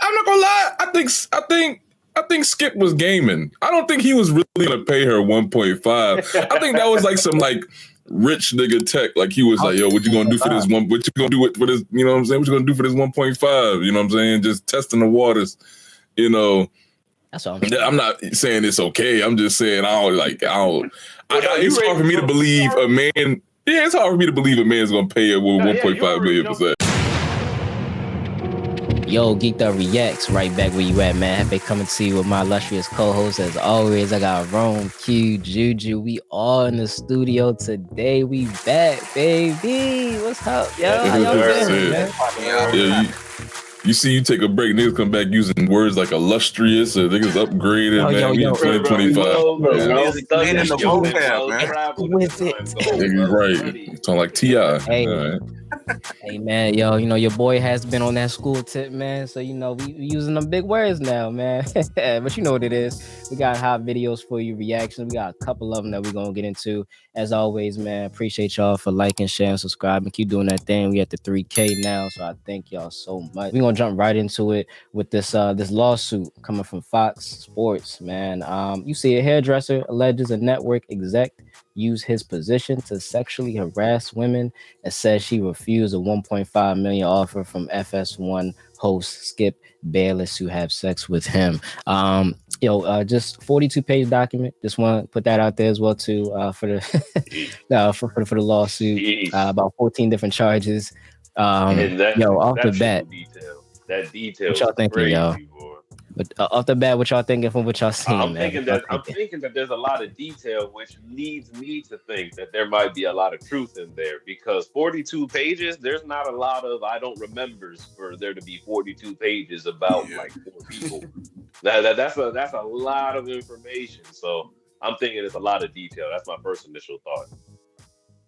I'm not gonna lie. I think Skip was gaming. I don't think he was really gonna pay her 1.5. I think that was like some like rich nigga tech. Like he was like, yo, what you gonna do for this one? What you gonna do for this? You know what I'm saying? What you gonna do for this 1.5? You know what I'm saying? Just testing the waters. You know. That's all. I'm not saying it's okay. I'm just saying it's hard for me to believe a man. Yeah, it's hard for me to believe a man's gonna pay it with 1.5 million%. Yo, Geekd Up Reacts, right back where you at, man. Happy coming to you with my illustrious co-host. As always, I got Rome, Q, Juju. We all in the studio today. We back, baby. What's up, yo? How y'all doing, man? Yeah, you see, you take a break, niggas come back using words like illustrious or niggas upgraded, man. We in 2025. Right. Talking like T.I. Hey man, yo, you know your boy has been on that school tip, man. So you know we using them big words now, man. But you know what it is. We got hot videos for you, reactions. We got a couple of them that we're gonna get into. As always, man, appreciate y'all for liking, sharing, subscribing, keep doing that thing. We at the 3K now, so I thank y'all so much. We're gonna jump right into it with this this lawsuit coming from Fox Sports, man. You see a hairdresser alleges a network exec used his position to sexually harass women and says she refused a 1.5 million offer from FS1 host Skip Bayless to have sex with him. Just 42-page document. Just want to put that out there as well too for the for the lawsuit. About 14 different charges. Off the bat, that detail. What y'all thinking, crazy, y'all? boy. But off the bat, what y'all thinking from what y'all seen? I'm thinking that there's a lot of detail, which leads me to think that there might be a lot of truth in there, because 42 pages, there's not a lot of I don't remembers for there to be 42 pages about like 4 people. That's a lot of information. So I'm thinking it's a lot of detail. That's my first initial thought.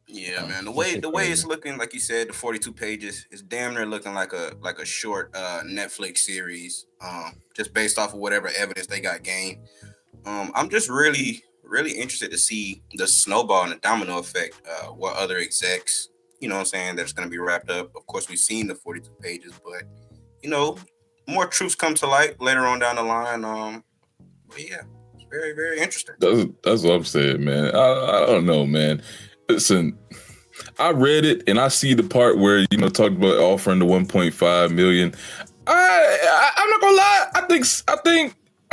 Yeah, man. The way it's looking, like you said, the 42 pages is damn near looking like a short Netflix series. Just based off of whatever evidence they got gained. I'm just really interested to see the snowball and the domino effect. What other execs, you know what I'm saying, that's going to be wrapped up. Of course, we've seen the 42 pages, but you know, more truths come to light later on down the line. But yeah, it's very, very interesting. That's what I'm saying, man. I don't know, man. Listen, I read it and I see the part where, you know, talked about offering the 1.5 million. I'm not gonna lie. I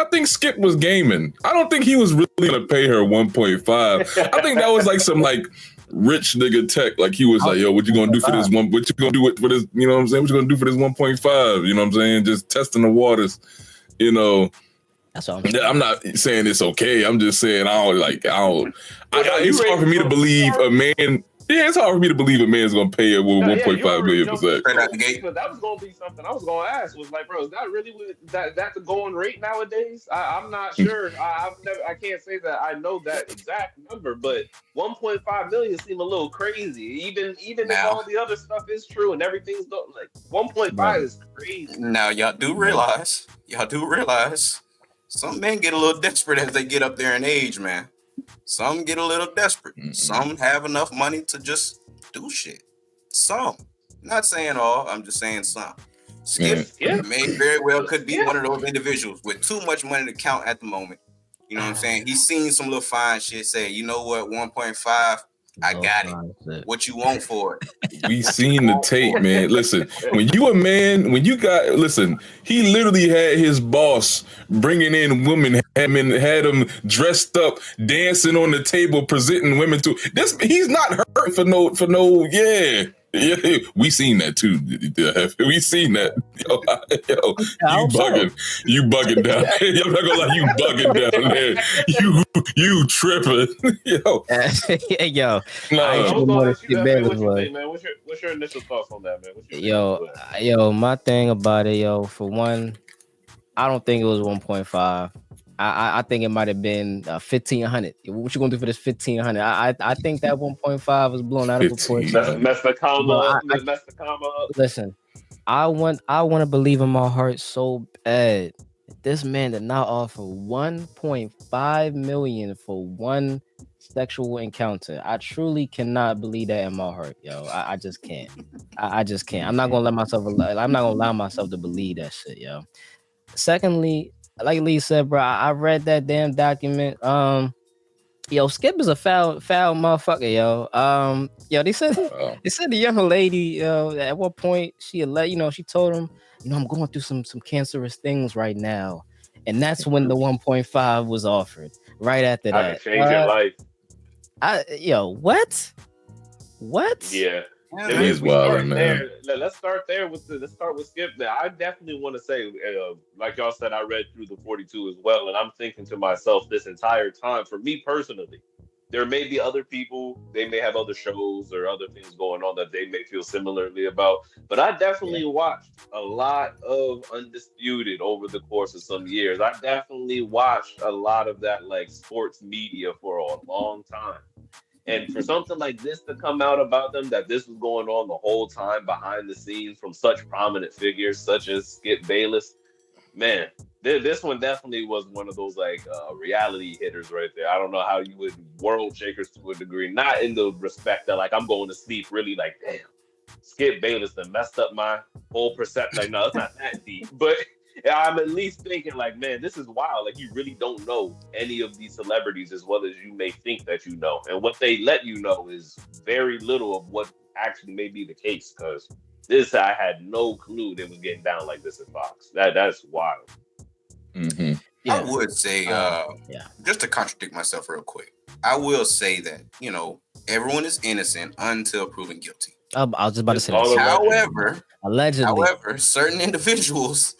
think Skip was gaming. I don't think he was really gonna pay her 1.5. I think that was like some like rich nigga tech. Like he was like, yo, what you gonna do for this one? What you gonna do for this? You know what I'm saying? What you gonna do for this 1.5? You know what I'm saying? Just testing the waters. You know. That's all. I'm not saying it's okay. I'm just saying it's hard for me to believe a man. Yeah, it's hard for me to believe a man's gonna pay it with 1.5 million%. Because that was gonna be something I was gonna ask. Was like, bro, is that really that's the going rate nowadays? I'm not sure. I can't say that I know that exact number, but 1.5 million seem a little crazy. Even if all the other stuff is true and everything's like 1.5 is crazy. Now y'all do realize some men get a little desperate as they get up there in age, man. Some get a little desperate. Mm-hmm. Some have enough money to just do shit. Some. Not saying all, I'm just saying some. Skip may very well could be one of those individuals with too much money to count at the moment. You know what I'm saying? He's seen some little fine shit, say, you know what, 1.5, I got it. What you want for it? We seen the tape, man. Listen, when you a man, he literally had his boss bringing in women, had him dressed up, dancing on the table, presenting women to this. He's not hurt for no. Yeah, we seen that too. We seen that. You bugging down there. I'm not gonna lie, you bugging down there. You tripping. Yo. What's your initial thoughts on that, man? Yo, my thing about it, for one, I don't think it was 1.5. I think it might have been 1,500. What you gonna do for this 1,500? I think that 1.5 was blown out of proportion. Mess the comma up. Listen, I want to believe in my heart so bad. This man did not offer 1.5 million for one sexual encounter. I truly cannot believe that in my heart, yo. I just can't. I just can't. I'm not gonna let myself. I'm not gonna allow myself to believe that shit, yo. Secondly, like Lee said, bro, I read that damn document. Yo, Skip is a foul motherfucker, yo. Yo, they said Wow. they said the young lady, at one point she she told him, I'm going through some cancerous things right now, and that's when the 1.5 was offered. Right after I that, could change your life. What? Yeah. Yeah, And He's we start wildin', man. there. Let's start there let's start with Skip. Now, I definitely want to say, like y'all said, I read through the 42 as well, and I'm thinking to myself this entire time. For me personally, there may be other people. They may have other shows or other things going on that they may feel similarly about. But I definitely watched a lot of Undisputed over the course of some years. I definitely watched a lot of that like sports media for a long time. And for something like this to come out about them, that this was going on the whole time behind the scenes from such prominent figures such as Skip Bayless, man, this one definitely was one of those like reality hitters right there. I don't know how you would world shakers to a degree, not in the respect that like I'm going to sleep really like, damn, Skip Bayless that messed up my whole perception. Like, no, it's not that deep, but I'm at least thinking like, man, this is wild. Like, you really don't know any of these celebrities as well as you may think that you know, and what they let you know is very little of what actually may be the case. Because this, I had no clue they was getting down like this at Fox. That's wild. Mm-hmm. Yeah. I would say, just to contradict myself real quick, I will say that, everyone is innocent until proven guilty. I was just about to say All that. Allegedly. However, certain individuals,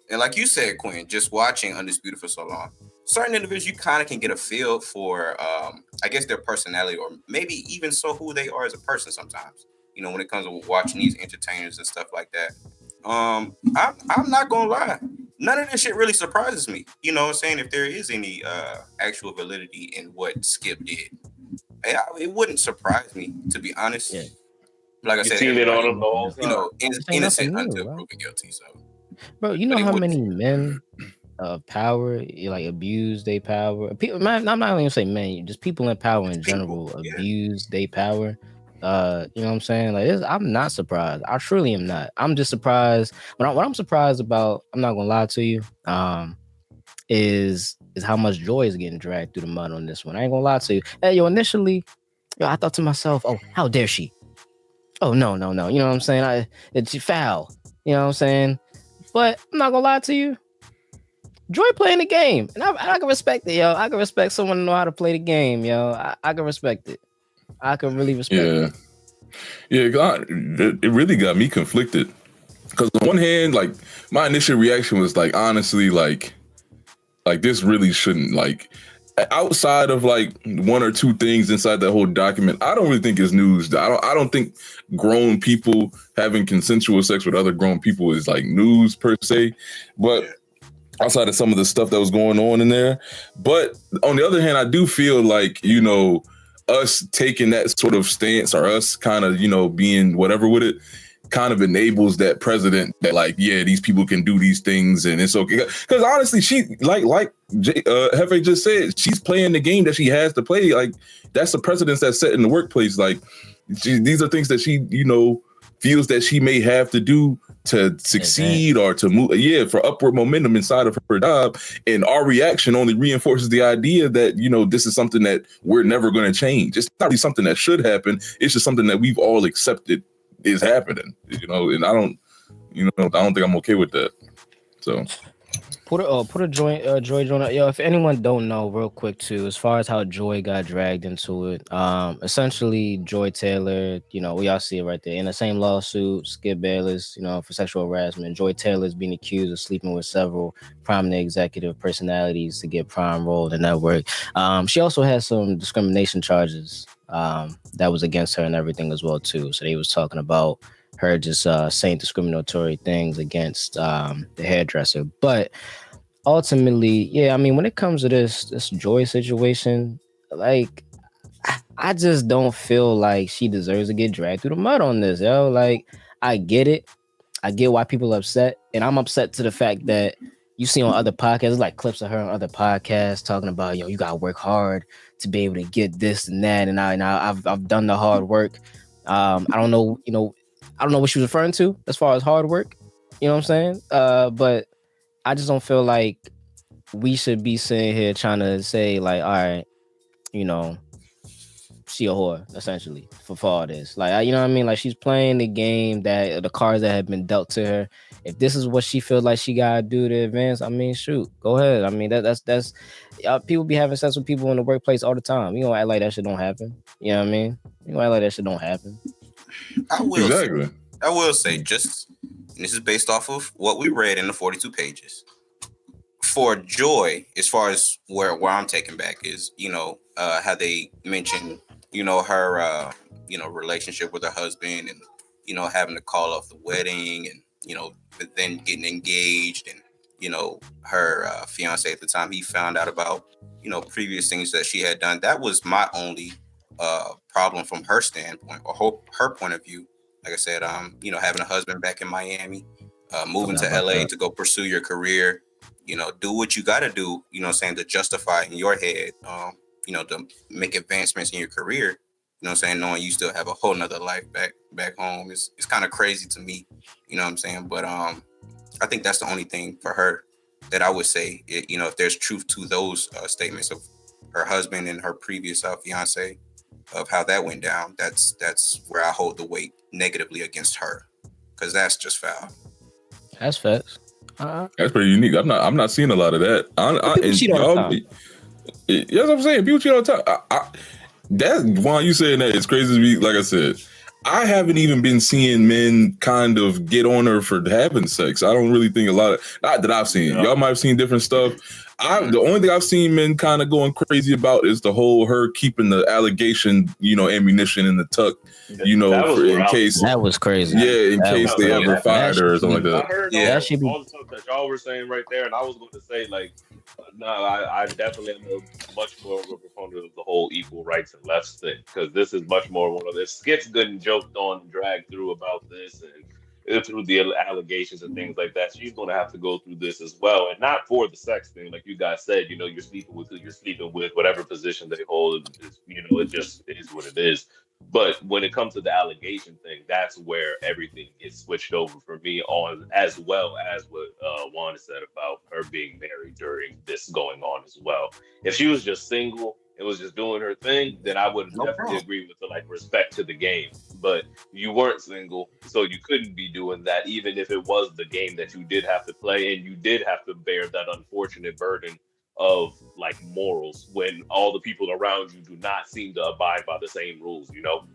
and like you said, Quinn, just watching Undisputed for so long, certain individuals you kind of can get a feel for, I guess, their personality, or maybe even so who they are as a person sometimes, when it comes to watching these entertainers and stuff like that. I'm not gonna lie, none of this shit really surprises me. You know what I'm saying? If there is any actual validity in what Skip did, it wouldn't surprise me, to be honest. Yeah. Like I said, seen it on them the whole time. Innocent until proven guilty. So, bro, you know how many men of power like abuse their power? People, I'm not even gonna say men, just people in power in general abuse their power. You know what I'm saying? Like this, I'm not surprised. I truly am not. I'm just surprised. What I'm surprised about, I'm not gonna lie to you, is how much Joy is getting dragged through the mud on this one. I ain't gonna lie to you. Hey, initially, I thought to myself, oh, how dare she? Oh, no. You know what I'm saying? It's foul. You know what I'm saying? But I'm not gonna lie to you. Joy playing the game. And I can respect it, yo. I can respect someone to know how to play the game, yo. I can respect it. I can really respect it. Yeah, God, it really got me conflicted. Because on one hand, like, my initial reaction was like, honestly, like this really shouldn't, like, outside of like one or two things inside that whole document, I don't really think it's news. I don't think grown people having consensual sex with other grown people is like news per se. But outside of some of the stuff that was going on in there, but on the other hand, I do feel like us taking that sort of stance, or us kind of being whatever with it, kind of enables that president that like, yeah, these people can do these things and it's okay. Because honestly, she like Hefe just said, she's playing the game that she has to play. Like, that's the precedence that's set in the workplace. Like, these are things that she feels that she may have to do to succeed or to move, for upward momentum inside of her job. And our reaction only reinforces the idea that this is something that we're never going to change. It's not really something that should happen. It's just something that we've all accepted is happening, and I don't think I'm okay with that. So put a Joy joint up. Yo, if anyone don't know, real quick too, as far as how Joy got dragged into it, essentially Joy Taylor, we all see it right there in the same lawsuit, Skip Bayless, for sexual harassment. Joy Taylor is being accused of sleeping with several prominent executive personalities to get prime role in the network. She also has some discrimination charges that was against her and everything as well too. So they was talking about her just saying discriminatory things against the hairdresser. But ultimately, I mean, when it comes to this Joy situation, like, I just don't feel like she deserves to get dragged through the mud on this, yo. Like, I get it. I get why people are upset, and I'm upset to the fact that you see on other podcasts, like clips of her on other podcasts talking about, you gotta work hard to be able to get this and that, and I've done the hard work. I don't know, I don't know what she was referring to as far as hard work. You know what I'm saying? But I just don't feel like we should be sitting here trying to say like, all right, she a whore essentially for all this. Like, you know what I mean? Like, she's playing the game, that the cards that have been dealt to her. If this is what she feels like she gotta do to advance, I mean, shoot, go ahead. I mean, that's people be having sex with people in the workplace all the time. You don't act like that shit don't happen. You know what I mean? You don't act like that shit don't happen. I will say, just, and this is based off of what we read in the 42 pages. For Joy, as far as where I'm taken back is, how they mentioned, her, relationship with her husband, and, having to call off the wedding, and, but then getting engaged, and, her fiance at the time, he found out about, previous things that she had done. That was my only problem from her standpoint, or her point of view. Like I said, having a husband back in Miami, moving to LA to go pursue your career, do what you got to do, to justify in your head, to make advancements in your career, knowing you still have a whole nother life back home. It's kind of crazy to me, but I think that's the only thing for her that I would say, if there's truth to those statements of her husband and her previous fiance, of how that went down. That's where I hold the weight negatively against her, because that's just foul. That's facts. That's pretty unique. I'm not seeing a lot of that. That's what I'm saying. People cheat all the time. That's why you saying that. It's crazy to me. Like I said, I haven't even been seeing men kind of get on her for having sex. I don't really think a lot of, not that I've seen. Y'all might have seen different stuff. The only thing I've seen men kind of going crazy about is the whole her keeping the allegation, ammunition in the tuck, in case. That was crazy. Yeah, in case they ever fired her or something like that. I heard all the stuff that y'all were saying right there, and I was going to say, like, no, I definitely am much more of a proponent of the whole equal rights and lefts thing, because this is much more one of this. Skip's good and joked on, dragged through about this, and through the allegations and things like that. She's going to have to go through this as well, and not for the sex thing, like you guys said. You're sleeping with who you're sleeping with, whatever position they hold. It just is what it is. But when it comes to the allegation thing, that's where everything gets switched over for me, on as well as what Wanda said about her being married during this going on as well. If she was just single and was just doing her thing, then I would definitely agree with the respect to the game. But you weren't single, so you couldn't be doing that, even if it was the game that you did have to play, and you did have to bear that unfortunate burden of morals when all the people around you do not seem to abide by the same rules,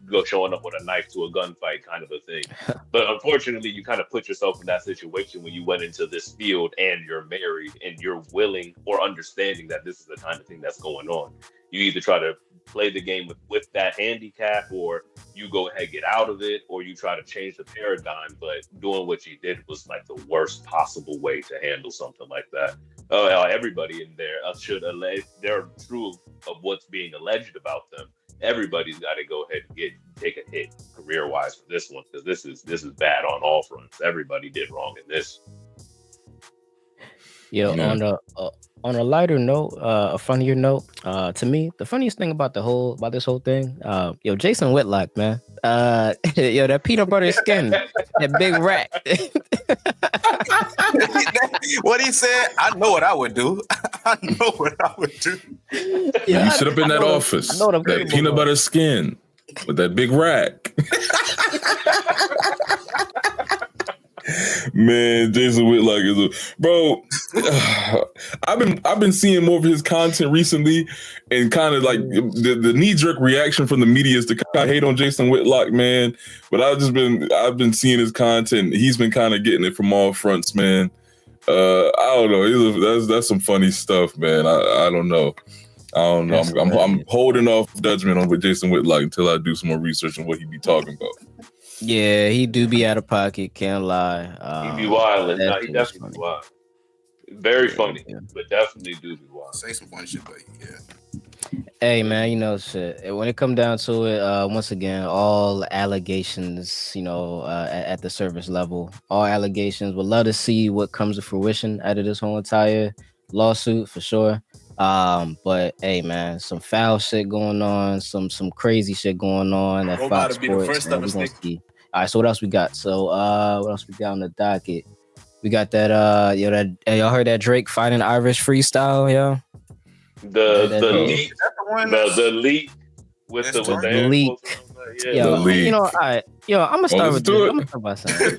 go showing up with a knife to a gunfight kind of a thing. But unfortunately, you kind of put yourself in that situation when you went into this field and you're married and you're willing or understanding that this is the kind of thing that's going on. You either try to play the game with that handicap, or you go ahead, get out of it, or you try to change the paradigm. But doing what you did was the worst possible way to handle something like that. Everybody in there should allege they're true of what's being alleged about them. Everybody's got to go ahead and take a hit career-wise for this one, because this is bad on all fronts. Everybody did wrong in this. On a lighter note, a funnier note, to me, the funniest thing about this whole thing, Jason Whitlock, man, that peanut butter skin, that big rat. What he said, I know what I would do. You sit up in that office, that peanut butter skin with that big rack. Man, Jason Whitlock is bro. I've been seeing more of his content recently, and kind of the knee-jerk reaction from the media is to kind of hate on Jason Whitlock, man. But I've been seeing his content. He's been kind of getting it from all fronts, man. I don't know. That's some funny stuff, man. I don't know. I'm holding off judgment on with Jason Whitlock until I do some more research on what he be talking about. Yeah, he do be out of pocket, can't lie. He be wild. No, he definitely be wild. Very funny, but definitely do be wild. Say some funny shit, but yeah. Hey man, shit. When it come down to it, once again, all allegations, at the service level, all allegations. Would love to see what comes to fruition out of this whole entire lawsuit for sure. But hey man, some foul shit going on, some crazy shit going on at Nobody Fox be the Sports, first of man. a We gonna stick. see. All right, so what else we got? So what else we got on the docket? We got that y'all heard that Drake fighting Irish freestyle, yo? Heard that The joke? leak, Is that the one the that's leak with it's the The air targeted? quotes and leak. all that. The Yeah. Yo, leak. all right. Yo, I'm gonna Oh, start let's with this. do I'm gonna it. talk about something.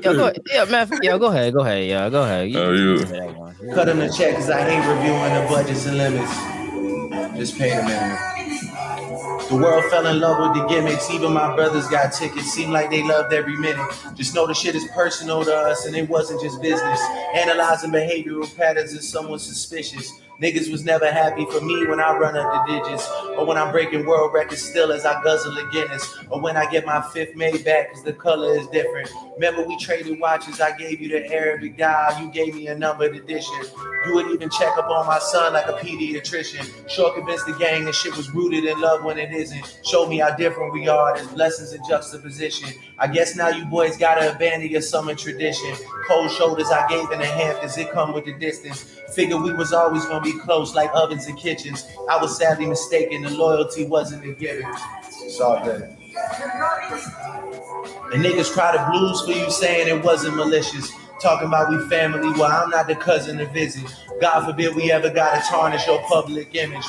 Yeah, go ahead. Yeah, man. Yo, go ahead. Yeah, go ahead. Oh, You you. give me that one. Cut them the check cause I ain't reviewing the budgets and limits. Just pay the man. The world fell in love with the gimmicks. Even my brothers got tickets. Seemed like they loved every minute. Just know the shit is personal to us and it wasn't just business. Analyzing behavioral patterns is someone suspicious. Niggas was never happy for me when I run up the digits. Or when I'm breaking world records still as I guzzle a Guinness. Or when I get my fifth made back cause the color is different. Remember we traded watches, I gave you the Arabic dial, you gave me a numbered edition. You would even check up on my son like a pediatrician. Sure convinced the gang that shit was rooted in love when it isn't. Show me how different we are, there's blessings in juxtaposition. I guess now you boys gotta abandon your summer tradition. Cold shoulders I gave in the Hamptons, it come with the distance. Figured we was always gonna be close like ovens and kitchens. I was sadly mistaken, the loyalty wasn't a given. It's all good. And niggas cry the blues for you saying it wasn't malicious. Talking about we family, well, I'm not the cousin to visit. God forbid we ever gotta tarnish your public image.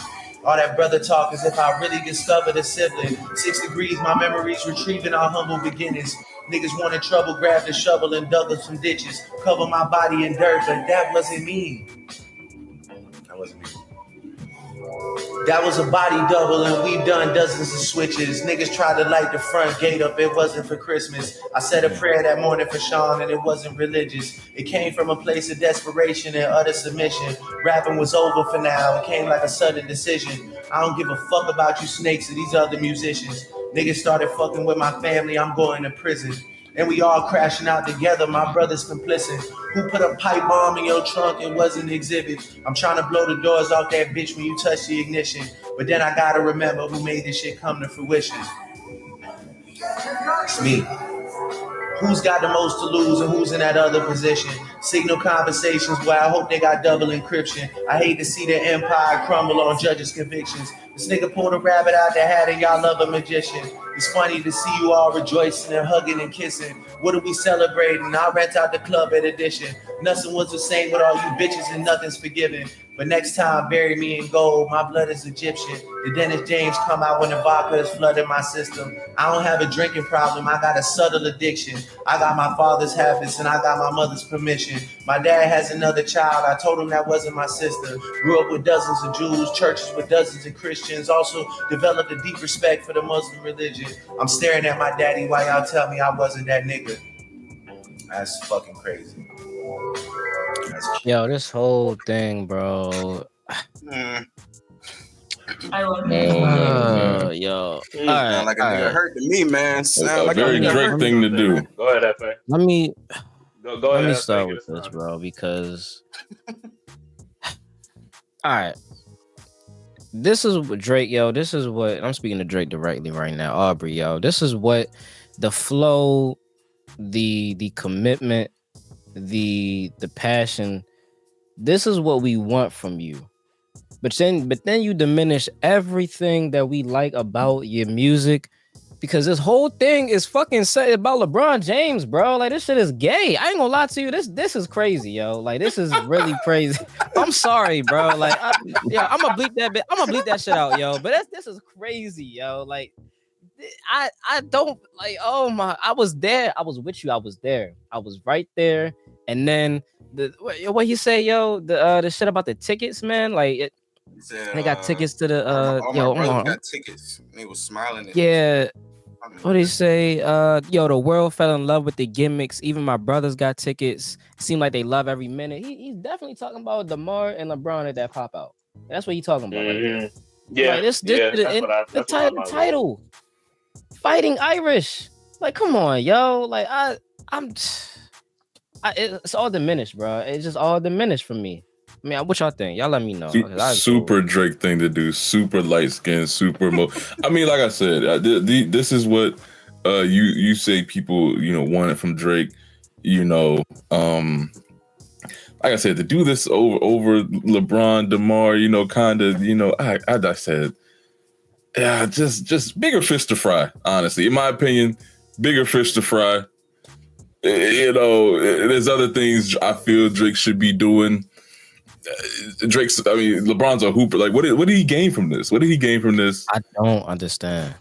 All that brother talk as if I really discovered a sibling. 6 degrees, my memories retrieving our humble beginnings. Niggas wanted trouble, grabbed a shovel and dug up some ditches. Cover my body in dirt, but that wasn't me. That wasn't me. That was a body double and we done dozens of switches. Niggas tried to light the front gate up, it wasn't for Christmas. I said a prayer that morning for Sean and it wasn't religious. It came from a place of desperation and utter submission. Rapping was over for now, it came like a sudden decision. I don't give a fuck about you snakes or these other musicians. Niggas started fucking with my family, I'm going to prison. And we all crashing out together, my brother's complicit. Who put a pipe bomb in your trunk? It wasn't an exhibit. I'm trying to blow the doors off that bitch when you touch the ignition. But then I gotta remember who made this shit come to fruition. It's me. Who's got the most to lose and who's in that other position? Signal conversations where I hope they got double encryption. I hate to see the empire crumble on judges' convictions. This nigga pulled a rabbit out the hat and y'all love a magician. It's funny to see you all rejoicing and hugging and kissing. What are we celebrating? I'll rent out the club at Edition. Nothing was the same with all you bitches and nothing's forgiven. But next time, bury me in gold. My blood is Egyptian. The Dennis James come out when the vodka is flooding my system. I don't have a drinking problem. I got a subtle addiction. I got my father's habits and I got my mother's permission. My dad has another child. I told him that wasn't my sister. Grew up with dozens of Jews, churches with dozens of Christians. Also developed a deep respect for the Muslim religion. I'm staring at my daddy while y'all tell me I wasn't that nigga. That's fucking crazy. Yo, this whole thing, bro. Mm, Oh man. Yo. All sound like a nigga hurt to me, man. Sound A like very a nigga Drake hurt. thing to do. Go ahead, FA. Let me Go let ahead, me FA. start Get with us this, started. bro, because all right. This is what Drake, yo. This is what I'm speaking to Drake directly right now, Aubrey, yo. This is what the flow, the commitment, the passion. This is what we want from you. But then you diminish everything that we like about your music because this whole thing is fucking set about LeBron James, bro. Like this shit is gay. I ain't gonna lie to you. This is crazy, yo. Like this is really crazy. I'm sorry, bro. Like I'm gonna bleep that bit. I'm gonna bleep that shit out, yo. But this is crazy, yo. Like I don't like. Oh my! I was there. I was with you. I was there. I was right there. And then what you say, yo? The shit about the tickets, man. Like He said, they got tickets to the all yo. my brothers got tickets. And they was smiling at Yeah. What did he say? Yo, the world fell in love with the gimmicks. Even my brothers got tickets. Seem like they love every minute. He's definitely talking about DeMar and LeBron at that pop out. That's what he's talking about right there. Yeah, Like this yeah. That's what I. the That's what I like. title. Fighting Irish. Like, come on, yo. Like it's all diminished, bro. It's just all diminished for me. I mean, what y'all think? Y'all let me know. Super Drake thing to do. Super light skin. Super I mean, like I said, this is what you say people want it from Drake. Like I said, to do this over LeBron, DeMar, kind of, I said, yeah, just bigger fish to fry. Honestly, in my opinion, bigger fish to fry. There's other things I feel Drake should be doing. LeBron's a hooper. Like, what did he gain from this? What did he gain from this? I don't understand.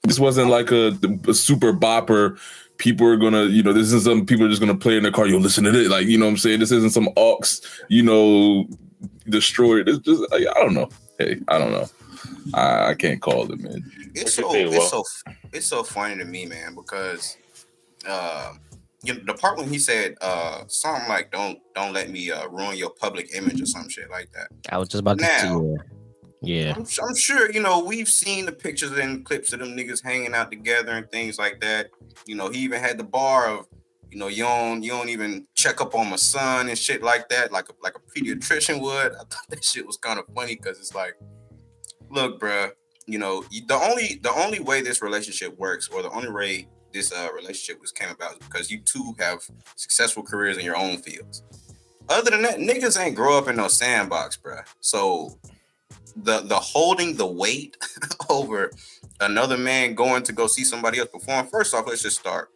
This wasn't like a super bopper. People are gonna, this is some people are just gonna play in their car. Yo, listen to this. Like, you know what I'm saying? This isn't some aux, destroyed. It's just, I don't know. Hey, I don't know. I can't call it, man. It's so funny to me, man, because the part when he said something like don't let me ruin your public image or some shit like that. I was just about to say that. Yeah. I'm sure, we've seen the pictures and clips of them niggas hanging out together and things like that. He even had the bar of, you don't even check up on my son and shit like that, like a pediatrician would. I thought that shit was kind of funny because it's like, look, bruh, the only way this relationship works, or the only way this relationship came about, is because you two have successful careers in your own fields. Other than that, niggas ain't grow up in no sandbox, bruh. So the holding the weight over another man going to go see somebody else perform. First off, let's just start.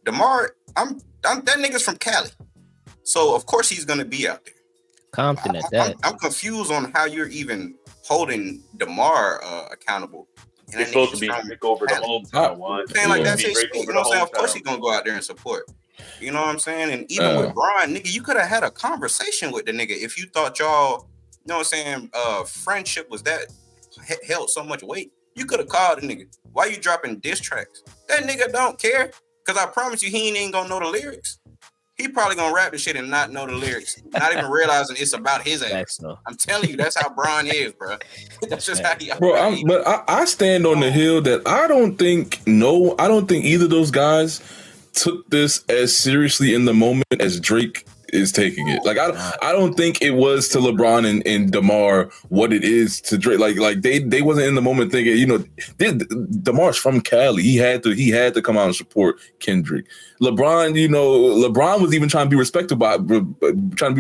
DeMar, I'm that nigga's from Cali, so of course he's gonna be out there. Compton at that. I'm confused on how you're even holding DeMar accountable. And it's supposed to be Drake over the hometown one. Saying like that shit, of course he's gonna go out there and support. You know what I'm saying? And even with Brian, nigga, you could have had a conversation with the nigga if you thought y'all, friendship was that held so much weight. You could have called the nigga. Why you dropping diss tracks? That nigga don't care. Cause I promise you, he ain't gonna know the lyrics. He probably gonna rap the shit and not know the lyrics, not even realizing it's about his ass. I'm telling you, that's how Brian is, bro. That's just how he. But I stand on the hill that I don't think either of those guys took this as seriously in the moment as Drake is taking it. Like I don't think it was to LeBron and DeMar what it is to Drake. Like they wasn't in the moment thinking, DeMar's from Cali. He had to come out and support Kendrick. LeBron was even trying to be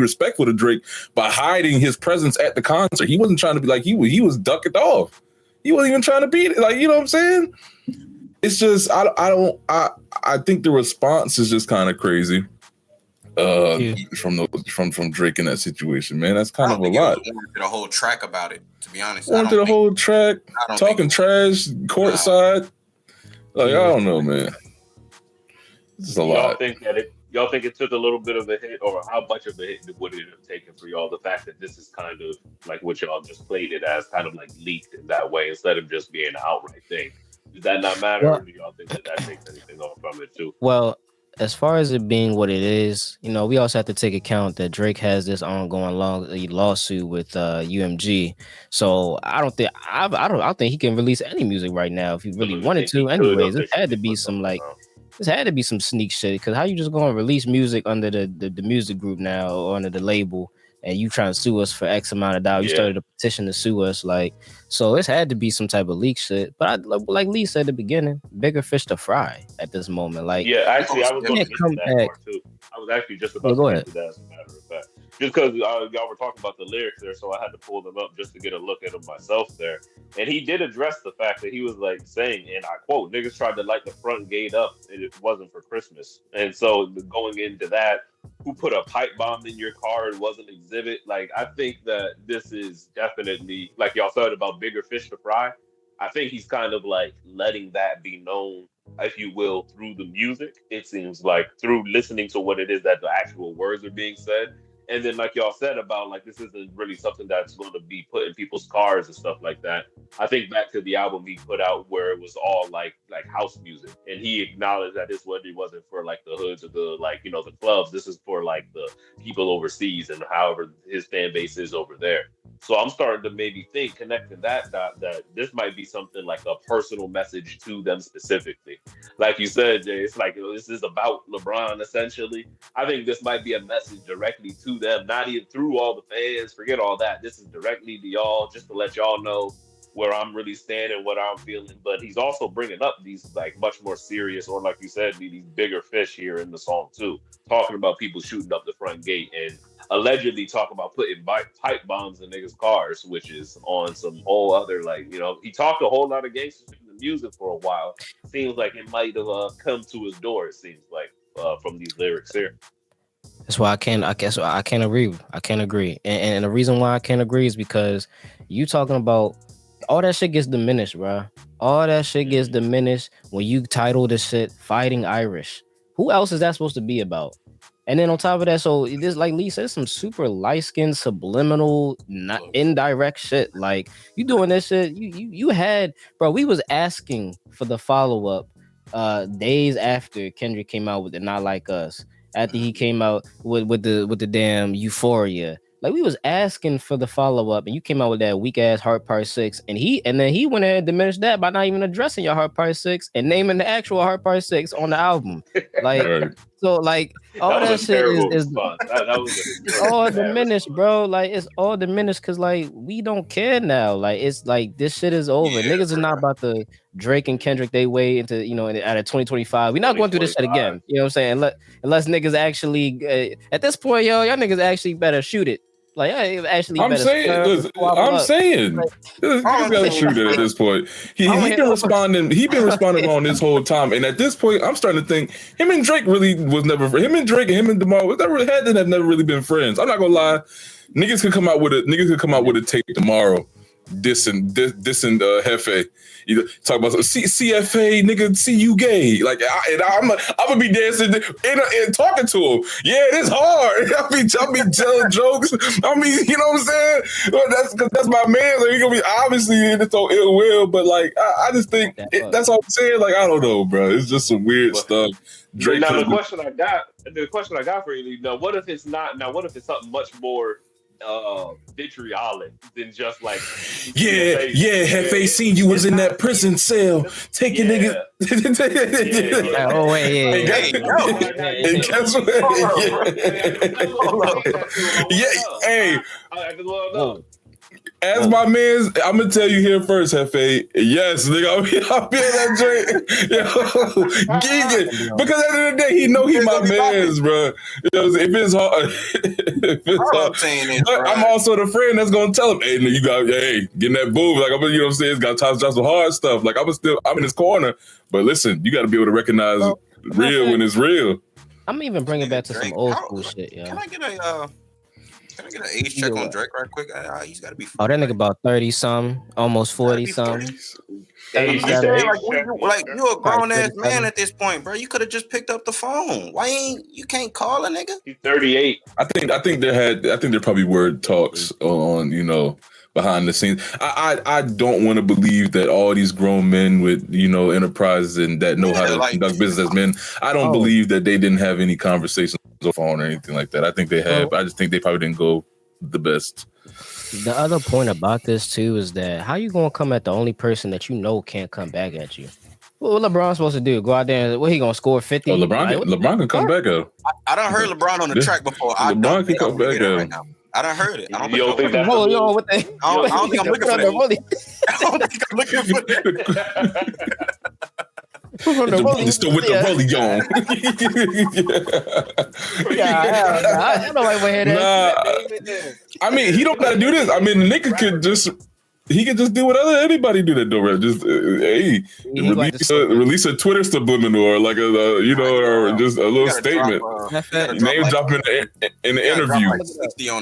respectful to Drake by hiding his presence at the concert. He wasn't trying to be like he was ducking off. He wasn't even trying to beat it. Like, you know what I'm saying? It's just I think the response is just kind of crazy. From Drake in that situation, man, that's kind of a lot. Did a whole track about it, to be honest. Wanted a whole track talking trash courtside. Like, I don't know, man. This is a lot. Y'all think it took a little bit of a hit, or how much of a hit would it have taken for y'all? The fact that this is kind of like what y'all just played it as, kind of like leaked in that way instead of just being an outright thing. Does that not matter, or do y'all think that takes anything off from it too? Well, as far as it being what it is, we also have to take account that Drake has this ongoing lawsuit with UMG. So I don't think he can release any music right now if he really wanted to. Anyways, it had to be some sneak shit. Because how you just going to release music under the music group now, or under the label, and you trying to sue us for X amount of dollars? You started a petition to sue us, so it's had to be some type of leak shit. But like Lee said at the beginning, bigger fish to fry at this moment. Actually, I was going to come back part too. I was actually just about to get to that, as a matter of fact. Just because y'all were talking about the lyrics there, so I had to pull them up just to get a look at them myself there. And he did address the fact that he was saying, and I quote, "Niggas tried to light the front gate up, and it wasn't for Christmas." And so going into that, who put a pipe bomb in your car and wasn't exhibit? I think that this is definitely, like y'all said about bigger fish to fry. I think he's kind of letting that be known, if you will, through the music. It seems like through listening to what it is that the actual words are being said. And then, like y'all said about this isn't really something that's going to be put in people's cars and stuff like that. I think back to the album he put out where it was all like house music, and he acknowledged that this wasn't for the hoods or the clubs. This is for the people overseas and however his fan base is over there. So I'm starting to maybe think, connecting that this might be something like a personal message to them specifically. Like you said, Jay, it's like this is about LeBron essentially. I think this might be a message directly to them, not even through all the fans. Forget all that. This is directly to y'all, just to let y'all know where I'm really standing, what I'm feeling. But he's also bringing up these like much more serious, or like you said, these bigger fish here in the song too. Talking about people shooting up the front gate and allegedly talking about putting pipe bombs in niggas' cars, which is on some whole other like, you know, he talked a whole lot of gangster shit in the music for a while. Seems like it might have come to his door. It seems like from these lyrics here. That's why I can't agree. I can't agree. And the reason why I can't agree is because you talking about all that shit gets diminished, bro. All that shit gets diminished when you title this shit Fighting Irish. Who else is that supposed to be about? And then on top of that, so this, like Lee said, some super light-skinned, subliminal, not indirect shit. Like, you doing this shit, you had, bro, we was asking for the follow-up days after Kendrick came out with the Not Like Us. After he came out with the damn Euphoria. Like, we was asking for the follow-up, and you came out with that weak-ass Heart Part 6, and then he went ahead and diminished that by not even addressing your Heart Part 6 and naming the actual Heart Part 6 on the album. Like, Right. so, like, all that shit is all diminished, bro. Like, it's all diminished because, like, we don't care now. Like, it's like, this shit is over. Yeah, Niggas are not about to Drake and Kendrick they way into, you know, out of 2025. We're not going through this shit again. You know what I'm saying? Unless niggas actually, at this point, y'all niggas actually better shoot it. Like, I actually, I'm saying, niggas gotta shoot it at this point. He been responding. He been responding on this whole time, and at this point, I'm starting to think him and Drake really was never. Him and Drake and him and DeMar have never really been friends. I'm not gonna lie. Niggas could come out with a tape tomorrow, dissing Hefe. You talk about CFA, nigga, see you gay. Like, I'm gonna be dancing and talking to him. Yeah, it's hard. I'll be telling jokes. I mean, you know what I'm saying? Well, that's my man. So he gonna be obviously it's so ill will, but like I just think that's all I'm saying. Like, I don't know, bro. It's just some weird stuff. Drake. Now the question I got for you, now what if it's something much more vitriolic than just like Hefe seen you was in that prison cell taking niggas. Oh wait, guess what? As my man's, I'm gonna tell you here first, Hefe. Yes, nigga, I'll be that Drake. Yo, Geeked. Because at the end of the day, he know he my man's, bro. You know, if it's hard, but I'm also the friend that's gonna tell him, hey, you got, get in that booth. Like, you know what I'm saying? It's got time to drop some hard stuff. Like, I'm in his corner, but listen, you got to be able to recognize real when it's real. I'm even bringing back to some old school shit, yo. Can I get an age check on Drake right quick? He's got to be 40. Oh, that nigga about 30 something, almost 40 something. Like, you a grown ass man at this point, bro. You could have just picked up the phone. You can't call a nigga? He's 38. I think there probably were talks on, you know, behind the scenes. I don't want to believe that all these grown men with, you know, enterprises and that know how to conduct business as men, I don't believe that they didn't have any conversations on the phone or anything like that. I think they had, but I just think they probably didn't go the best. The other point about this too is that how you gonna come at the only person that you know can't come back at you? What LeBron supposed to do? Go out there and he gonna score 50? LeBron can come back up. I done heard LeBron on the track before. LeBron can come back up right now. I done heard it. I don't think I'm looking for that. I don't think I'm looking for that. Still with the rollie on. I know my way ahead. I mean, he don't gotta do this. I mean, the nigga could just do what anybody do that don't just release a Twitter subliminal or like or just a little statement. Name drop in the interview. On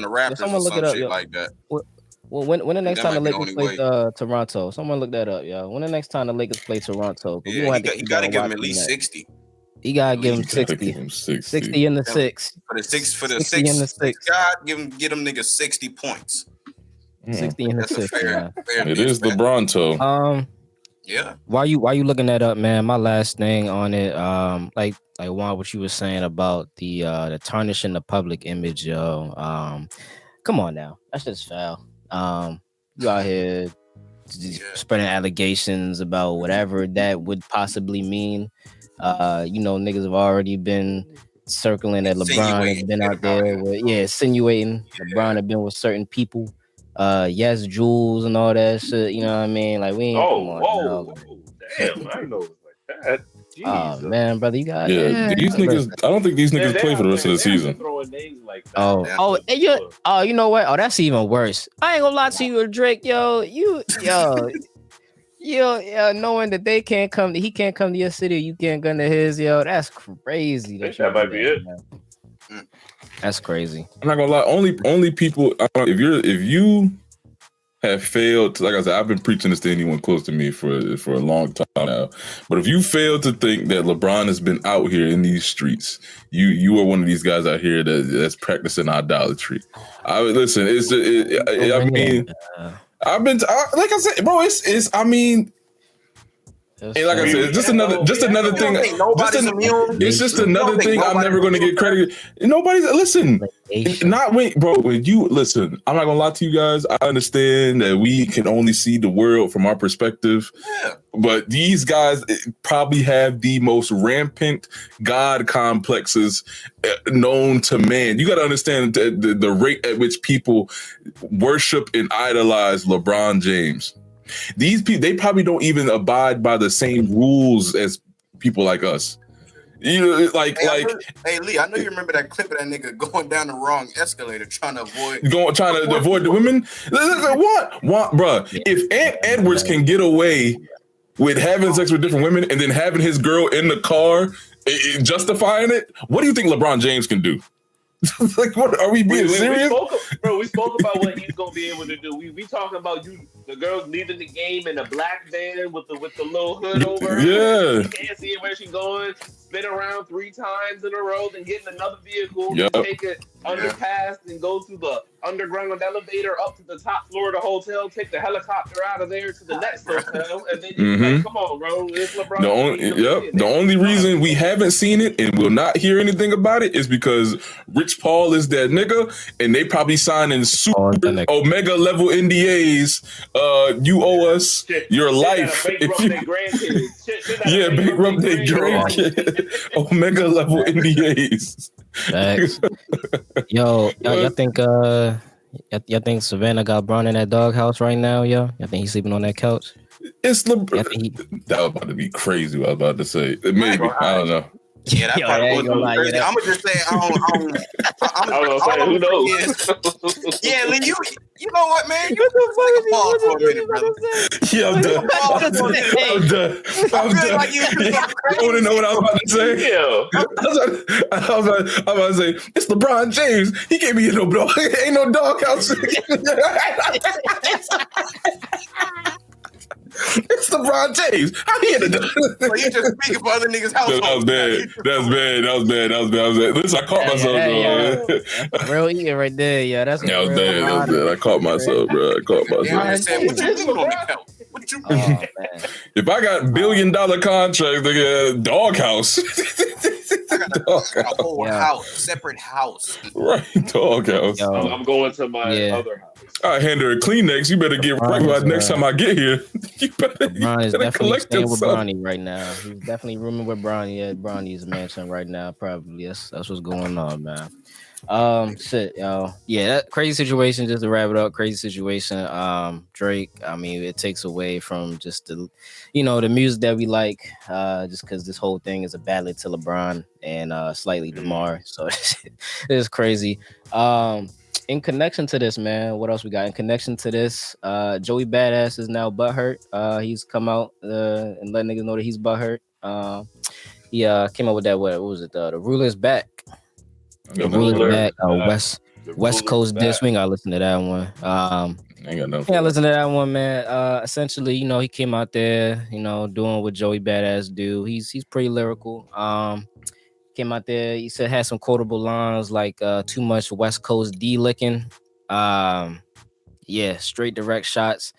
the Raptors or some shit like that. Well, when the next time the Lakers play Toronto? Someone look that up, yo. When the next time the Lakers play Toronto? He got to give him at least 60. He got to give him 60. 60 in the 6. For the 60 in the 6. God, get them niggas 60 points. 60 in the 6. Fair it is LeBron. Yeah. Why you looking that up, man? My last thing on it, like Juan, what you were saying about the tarnishing the public image, yo. Come on now, that's just foul. You out here spreading allegations about whatever that would possibly mean. Niggas have already been circling that LeBron has been out there with, insinuating LeBron have been with certain people. Yes, Jules and all that shit. You know what I mean? Like we ain't come on now. Damn, I know it's like that. Oh man, brother, you got these niggas. I don't think these niggas play for the rest of the season. Throwing names like that. You know what? Oh, that's even worse. I ain't gonna lie to you, Drake. Knowing that he can't come to your city, you can't come to his. That's crazy. That might be it. Man. That's crazy. I'm not gonna lie. Only people. If you have failed to, like I said, I've been preaching this to anyone close to me for a long time now. But if you fail to think that LeBron has been out here in these streets, you are one of these guys out here that's practicing idolatry. I've been. Like I said, bro. And like I said, it's just another thing. It's just another thing I'm never going to get credit. Listen. When you listen, I'm not gonna lie to you guys. I understand that we can only see the world from our perspective, but these guys probably have the most rampant God complexes known to man. You got to understand the rate at which people worship and idolize LeBron James. These people, they probably don't even abide by the same rules as people like us. Hey Lee, I know you remember that clip of that nigga going down the wrong escalator trying to avoid the women. What, bro? If Ant Edwards can get away with having sex with different women and then having his girl in the car, justifying it, what do you think LeBron James can do? Like, what are we being serious? We spoke about what he's gonna be able to do. We talking about the girls leaving the game in a black van with the little hood over her. Yeah, you can't see where she's going. Spin around 3 times in a row, then get in another vehicle, take it underpass, and go through the underground elevator up to the top floor of the hotel, take the helicopter out of there to the next hotel, and then you like, come on, bro, it's LeBron. The only reason we haven't seen it and will not hear anything about it is because Rich Paul is that nigga, and they probably signing super omega level NDAs. You owe us your life. Bankrupt their grandkids. Omega level NDAs. Facts. Y'all think y'all think Savannah got Bron in that doghouse right now, yo? Y'all think he's sleeping on that couch? It's LeBron. That was about to be crazy. What I was about to say. Maybe. I don't know. Yeah, that probably would be crazy. I'm gonna just say, who knows? Yeah, Lee, you know what, man? You take a pause for a minute, brother. Yeah, I'm done. I'm done. Like you want to know what I was about to say? Yeah. I was about to say, it's LeBron James. He can't be in no dog. Ain't no doghouse. It's LeBron James. How he in the dog? You just speaking for other niggas' household. That was bad. Listen, I caught myself, bro. Real eating right there, yeah. That's that was bad. I caught myself, bro. What you If I got $1 billion contract, nigga, doghouse. I got a whole house, separate house. Right, doghouse. I'm going to my other house. I hand her a Kleenex. You better get right by next time I get here. You better definitely staying with Bronny right now. He's definitely rooming with Bronny at Bronny's mansion right now. Probably that's what's going on, man. Shit, y'all. Yeah, that crazy situation. Just to wrap it up, crazy situation. Drake. I mean, it takes away from just the music that we like. Just because this whole thing is a ballad to LeBron and slightly DeMar. So it's crazy. In connection to this, man, what else we got? In connection to this, Joey Badass is now butthurt. He's come out and let niggas know that he's butthurt. He came up with that. What was it? The Ruler's Back. The Ruler's Back. West Coast diss. We ain't gotta listen to that one. Ain't got no. Yeah, listen to that one, man. Essentially, he came out there, doing what Joey Badass do. He's pretty lyrical. Came out there, he said had some quotable lines like too much West Coast D-licking. Straight direct shots.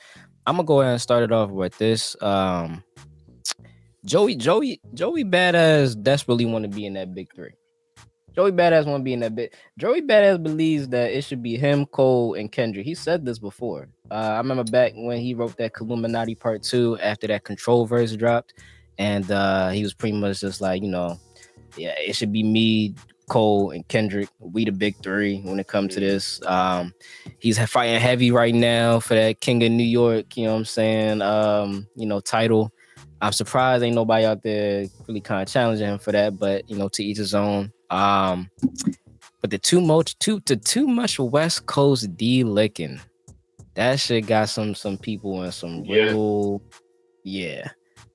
I'm gonna go ahead and start it off with this. Joey Badass desperately want to be in that big three. Joey Badass won't be in that bit. Joey Badass believes that it should be him, Cole, and Kendrick. He said this before. I remember back when he wrote that Illuminati Part 2 after that Control verse dropped, and he was pretty much just like, yeah, it should be me, Cole, and Kendrick. We the big three when it comes to this. He's fighting heavy right now for that King of New York, you know what I'm saying, title. I'm surprised ain't nobody out there really kind of challenging him for that, but to each his own. But the too much West Coast D licking, that shit got some people in some real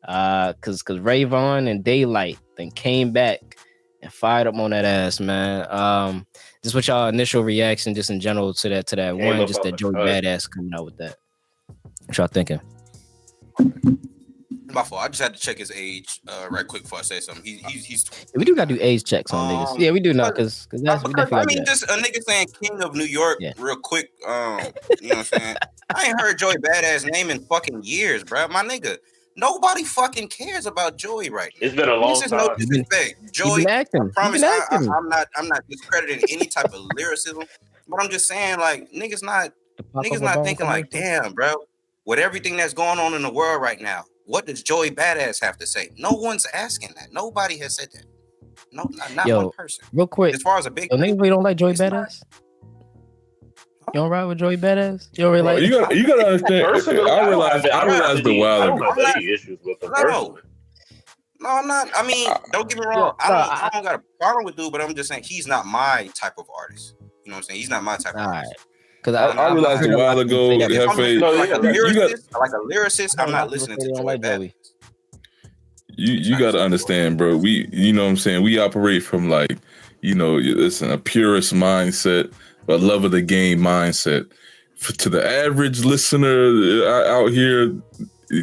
cause Rayvon and Daylight then came back and fired up on that ass, man. Just what y'all initial reaction just in general to that one, just that Joey Badass coming out with that. What y'all thinking? My fault. I just had to check his age right quick before I say something. He's we do gotta do age checks on niggas. Yeah, we do now because that's we definitely. I mean, just a nigga saying King of New York real quick. You know what I'm saying? I ain't heard Joey Badass name in fucking years, bro. My nigga, nobody fucking cares about Joey right now. It's been a long time. No disrespect, Joey. I promise I'm not discrediting any type of lyricism, but I'm just saying like niggas not thinking like, damn, bro, with everything that's going on in the world right now. What does Joey Badass have to say? No one's asking that. Nobody has said that. No, not one person. Real quick, as far as a big, niggas don't like Joey Badass. You don't ride with Joey Badass? You don't really like? You gotta understand. I realized the while ago. I don't have any issues with him personally. No, I'm not. I mean, don't get me wrong. I don't got a problem with dude, but I'm just saying he's not my type of artist. You know what I'm saying? He's not my type of artist. Because I realized a while ago, like a lyricist, I'm not listening to Joey Badass. You got to understand, bro. You know what I'm saying? We operate from like, listen, a purist mindset, a love of the game mindset. To the average listener out here,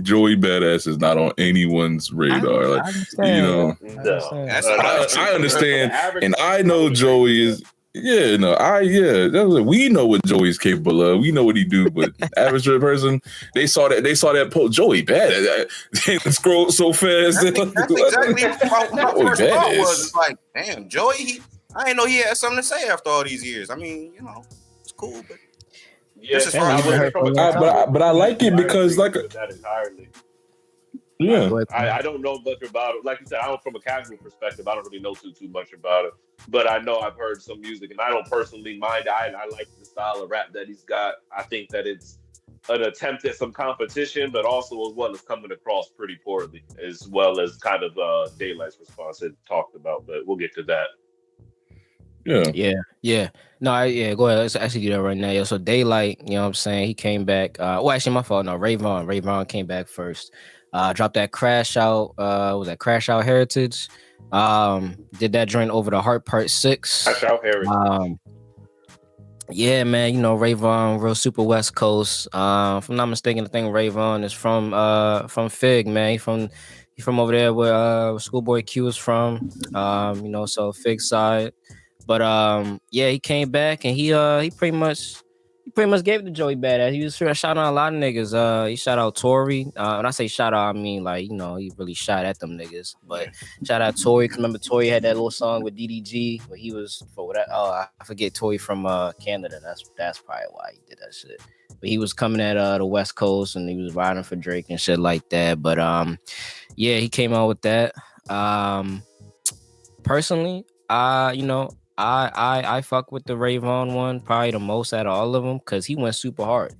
Joey Badass is not on anyone's radar. Like, I understand, and I know Joey is. We know what Joey's capable of. We know what he do, but average person, they saw that post. Joey bad. They scrolled so fast. That's exactly my first thought was like, damn, Joey. I didn't know he had something to say after all these years. I mean, it's cool, but just as far as but I like it because like that entirely. Yeah, I don't know much about it. Like you said, from a casual perspective, I don't really know too much about it. But I know I've heard some music, and I don't personally mind. I like the style of rap that he's got. I think that it's an attempt at some competition, but also as well as coming across pretty poorly, as well as kind of Daylight's response it talked about. But we'll get to that. Yeah. No, go ahead. Let's actually do that right now. So Daylight, you know what I'm saying? He came back. Actually, my fault. No, Rayvon came back first. Dropped that Crash Out. Was that Crash Out Heritage? Did that joint over the Heart Part 6. Crash Out Heritage. Yeah, man. Rayvon, real super West Coast. If I'm not mistaken, I think Rayvon is from Fig, man. He from over there where Schoolboy Q is from. So Fig side. But he came back and he pretty much gave it to Joey Badass. He was shouting out a lot of niggas. He shout out Tory. When I say shout out, I mean like he really shot at them niggas. But shout out Tory. Cause remember Tory had that little song with DDG where he was I forget Tory from Canada. That's probably why he did that shit. But he was coming at the West Coast and he was riding for Drake and shit like that. But he came out with that. Personally, I fuck with the Rayvon one probably the most out of all of them because he went super hard.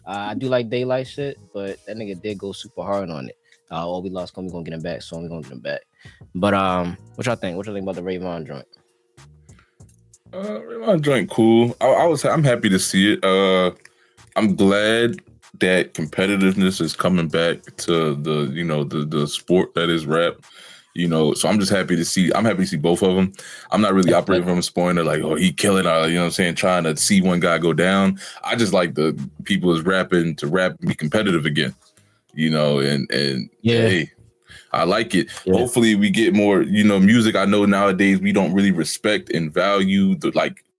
I do like Daylight shit, but that nigga did go super hard on it. We lost, we gonna get him back, so we're gonna get him back. But what y'all think? What y'all think about the Rayvon joint? Rayvon joint cool. I'm happy to see it. I'm glad that competitiveness is coming back to the sport that is rap. So I'm just happy to see. I'm happy to see both of them. I'm not really operating from a spoiler like, he killing, trying to see one guy go down. I just like the people is rapping to rap and be competitive again, hey, I like it. Yeah. Hopefully we get more, music. I know nowadays we don't really respect and value the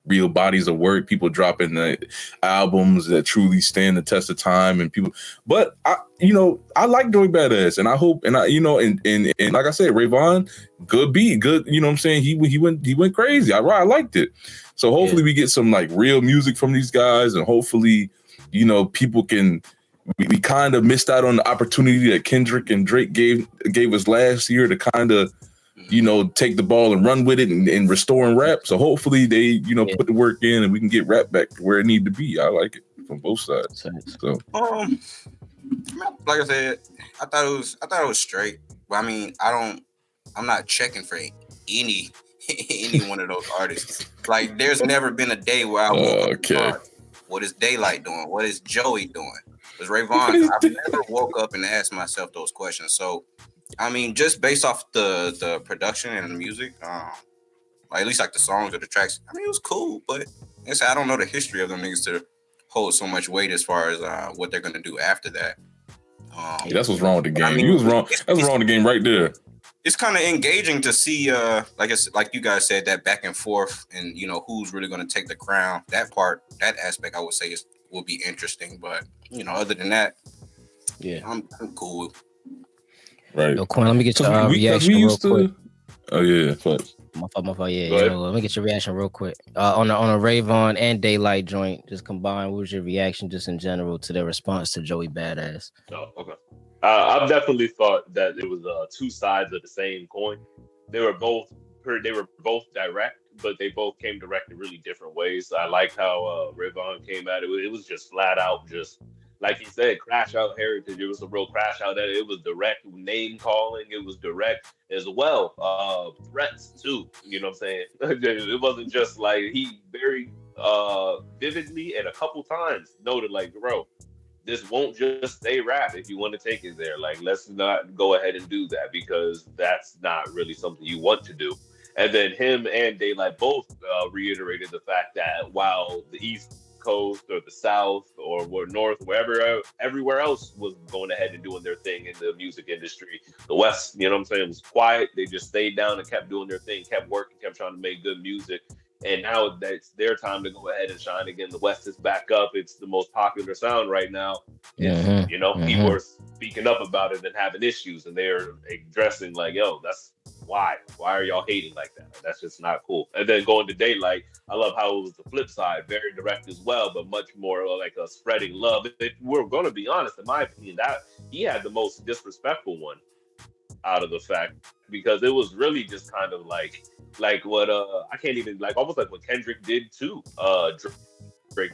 real bodies of work, people dropping the albums that truly stand the test of time, and people. But I like Joey Badass, and I hope, and and like I said, Rayvon, good beat, good. You know what I'm saying? He went crazy. I liked it. So hopefully we get some like real music from these guys, and hopefully, people can. We kind of missed out on the opportunity that Kendrick and Drake gave us last year to kind of, take the ball and run with it and restore and rap. So hopefully they, put the work in and we can get rap back to where it need to be. I like it from both sides. So, like I said, I thought it was straight. But I mean, I'm not checking for any one of those artists. Like, there's never been a day where I woke up, what is Daylight doing? What is Joey doing? Because Rayvon, I've never woke up and asked myself those questions. So, I mean, just based off the production and the music, at least like the songs or the tracks, I mean, it was cool. But I don't know the history of them niggas to hold so much weight as far as what they're gonna do after that. That's what's wrong with the game. I mean, he was wrong. That's wrong with the game right there. It's kind of engaging to see, like you guys said, that back and forth, and who's really gonna take the crown. That aspect, I would say will be interesting. But other than that, yeah, I'm cool. Right. Yo, Quinn, let me get your reaction real quick. Oh yeah, fuck. My fault. Yeah, let me get your reaction real quick. On a Rayvon and Daylight joint, just combined. What was your reaction, just in general, to their response to Joey Badass? Oh, okay. I've definitely thought that it was two sides of the same coin. They were both direct, but they both came direct in really different ways. I liked how Rayvon came at it. It was just flat out, just like he said, crash out heritage. It was a real crash out. It was direct name calling. It was direct as well. Threats too. You know what I'm saying? It wasn't just like, he very vividly and a couple times noted like, bro, this won't just stay rap if you want to take it there. Like, let's not go ahead and do that, because that's not really something you want to do. And then him and Daylight both reiterated the fact that while the East Coast or the South or North, wherever, everywhere else was going ahead and doing their thing in the music industry, the West, you know what I'm saying, was quiet. They just stayed down and kept doing their thing, kept working, kept trying to make good music. And now it's their time to go ahead and shine again. The West is back up. It's the most popular sound right now. People are speaking up about it and having issues, and they're addressing like, yo, that's why are y'all hating like that? That's just not cool. And then going to Daylight, I love how it was the flip side, very direct as well, but much more like a spreading love. If we're going to be honest, in my opinion, that he had the most disrespectful one out of the fact, because it was really just kind of like what I can't even, like, almost like what Kendrick did to Drake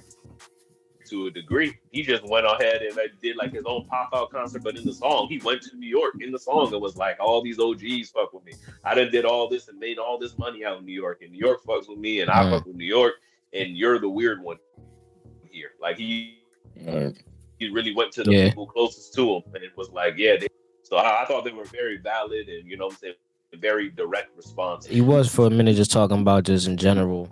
to a degree. He just went ahead and did like his own pop-out concert, but in the song, he went to New York in the song and was like, all these OGs fuck with me. I done did all this and made all this money out in New York, and New York fucks with me, and I fuck with New York, and you're the weird one here. Like, he really went to the people closest to him, and it was like, so I thought they were very valid, and you know what I'm saying, very direct response. He was for a minute just talking about just in general,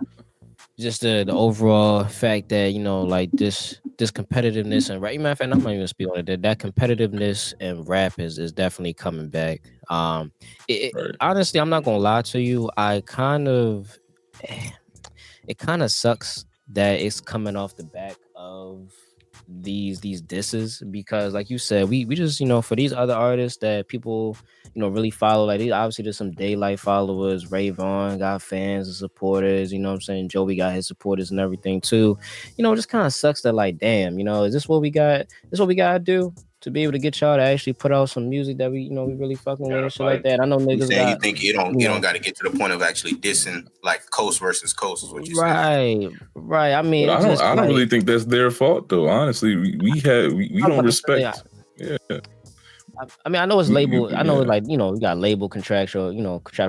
just the overall fact that, like this competitiveness and rap. Matter of fact, I'm not even speaking on it. That competitiveness and rap is definitely coming back. Honestly, I'm not gonna lie to you. It kind of sucks that it's coming off the back of these disses, because like you said, we just, for these other artists that people really follow, like obviously there's some Daylight followers, Rayvon got fans and supporters, you know what I'm saying, Joey got his supporters and everything too. It just kind of sucks that, like, damn, is this what we got? This what we gotta do to be able to get y'all to actually put out some music that we we really fucking with and shit like that. I know niggas you think you don't got to get to the point of actually dissing, like, coast versus coast is what you say. Right. I mean, I don't really think that's their fault though. Honestly, we don't respect. I mean, I know it's label. I know, like, you got label contractual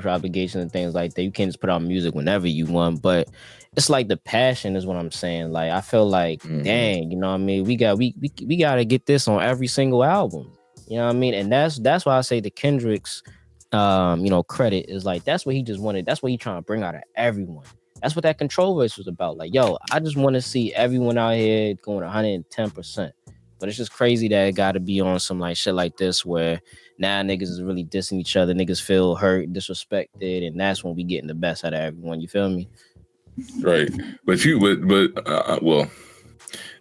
obligations and things like that. You can't just put out music whenever you want, but it's like the passion is what I'm saying. Like, I feel like, dang, you know what I mean? We got to get this on every single album. You know what I mean? And that's why I say the Kendrick's, credit is like, that's what he just wanted. That's what he trying to bring out of everyone. That's what that Control verse was about. Like, yo, I just want to see everyone out here going 110%. But it's just crazy that it got to be on some like shit like this, where now niggas is really dissing each other. Niggas feel hurt, disrespected, and that's when we getting the best out of everyone. You feel me? Right. But well,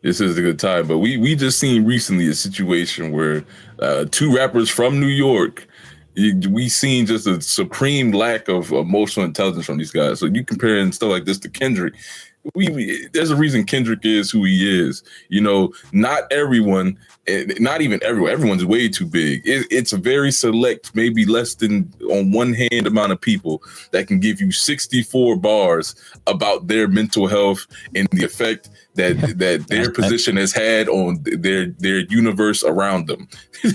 this is a good time. But we just seen recently a situation where two rappers from New York, we seen just a supreme lack of emotional intelligence from these guys. So you comparing stuff like this to Kendrick. There's a reason Kendrick is who he is. You know, not everyone, not even everyone. Everyone's way too big. It's a very select, maybe less than on one hand amount of people that can give you 64 bars about their mental health and the effect that their position has had on their universe around them.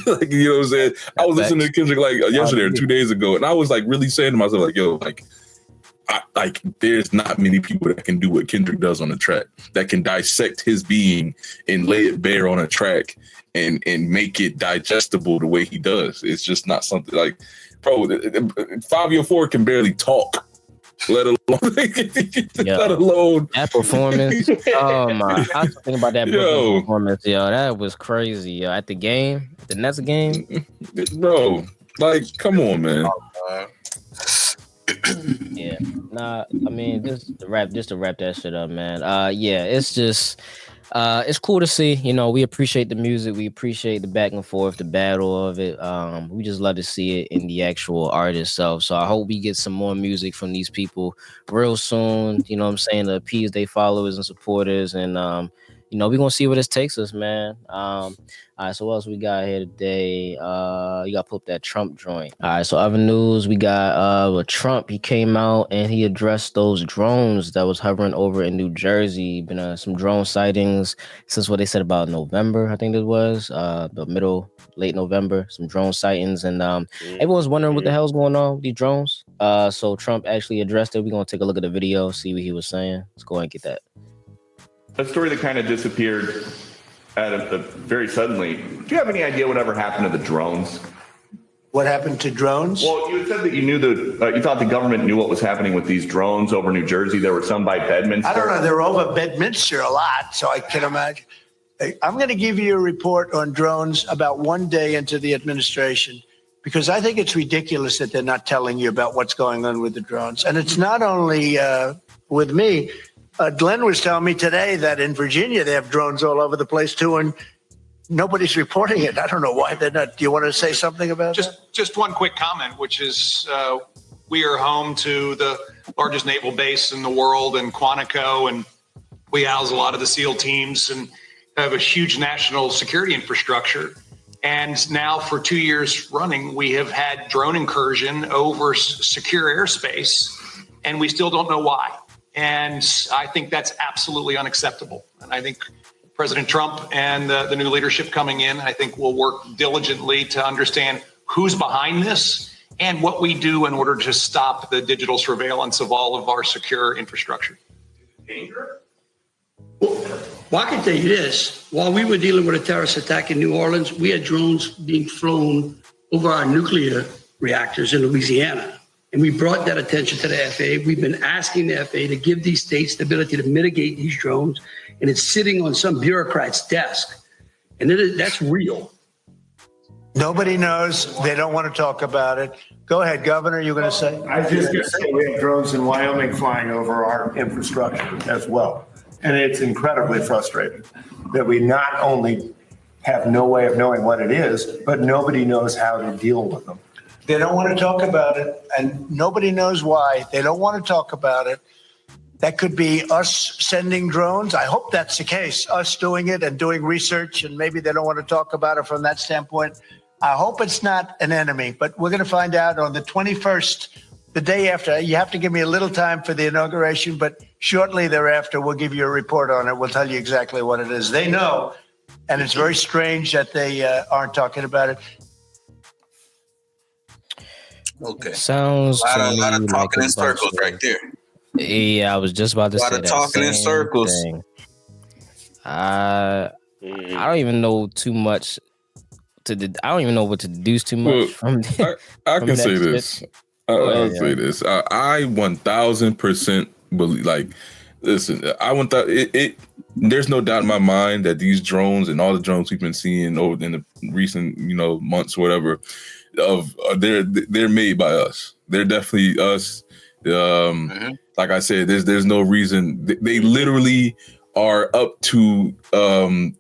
Like, you know what I'm saying? I was listening to Kendrick like yesterday or 2 days ago, and I was like really saying to myself, like, yo, like there's not many people that can do what Kendrick does on a track, that can dissect his being and lay it bare on a track and make it digestible the way he does. It's just not something like, bro, 504 can barely talk, let alone let alone that performance. Oh my, I was thinking about that performance, yo. That was crazy, yo. At the game, the Nets game, bro. Like, come on, man. Yeah, nah. I mean, just to wrap that shit up, man. Yeah, it's just, it's cool to see. You know, we appreciate the music, we appreciate the back and forth, the battle of it. We just love to see it in the actual art itself. So I hope we get some more music from these people real soon. You know what I'm saying, to appease their followers and supporters, and you know, we're gonna see where this takes us, man. All right, so what else we got here today? You gotta pull up that Trump joint. All right, so other news, we got with Trump. He came out and he addressed those drones that was hovering over in New Jersey. Been some drone sightings since what they said about November, I think it was the late November. Some drone sightings, and everyone's wondering what the hell's going on with these drones. So Trump actually addressed it. We're gonna take a look at the video, see what he was saying. Let's go ahead and get that. A story that kind of disappeared very suddenly. Do you have any idea whatever happened to the drones? What happened to drones? Well, you said that you knew you thought the government knew what was happening with these drones over New Jersey. There were some by Bedminster. I don't know. They're over Bedminster a lot, so I can imagine. I'm going to give you a report on drones about 1 day into the administration, because I think it's ridiculous that they're not telling you about what's going on with the drones. And it's not only with me. Glenn was telling me today that in Virginia, they have drones all over the place too, and nobody's reporting it. I don't know why they're not. Do you want to say something about that? Just one quick comment, which is we are home to the largest naval base in the world in Quantico, and we house a lot of the SEAL teams and have a huge national security infrastructure. And now for 2 years running, we have had drone incursion over secure airspace, and we still don't know why. And I think that's absolutely unacceptable. And I think President Trump and the new leadership coming in, I think will work diligently to understand who's behind this and what we do in order to stop the digital surveillance of all of our secure infrastructure. Well, I can tell you this. While we were dealing with a terrorist attack in New Orleans, we had drones being flown over our nuclear reactors in Louisiana. And we brought that attention to the FAA. We've been asking the FAA to give these states the ability to mitigate these drones. And it's sitting on some bureaucrat's desk. And that's real. Nobody knows. They don't want to talk about it. Go ahead, Governor. You're going to say? I was just going to say we have drones in Wyoming flying over our infrastructure as well. And it's incredibly frustrating that we not only have no way of knowing what it is, but nobody knows how to deal with them. They don't want to talk about it, and nobody knows why. They don't want to talk about it. That could be us sending drones. I hope that's the case, us doing it and doing research, and maybe they don't want to talk about it from that standpoint. I hope it's not an enemy, but we're going to find out on the 21st, the day after. You have to give me a little time for the inauguration, but shortly thereafter, we'll give you a report on it. We'll tell you exactly what it is. They know, and it's very strange that they aren't talking about it. Okay. Sounds a lot of like talking in circles right there. Yeah, I was just about to say that. A lot of talking in circles. I don't even know too much. I don't even know what to deduce too much from. I can say this. I'll say this. I 1000% believe. Like, listen, I want that. There's no doubt in my mind that these drones and all the drones we've been seeing over in the recent, months, or whatever, they're made by us. They're definitely us Like I said, there's no reason. They literally are up to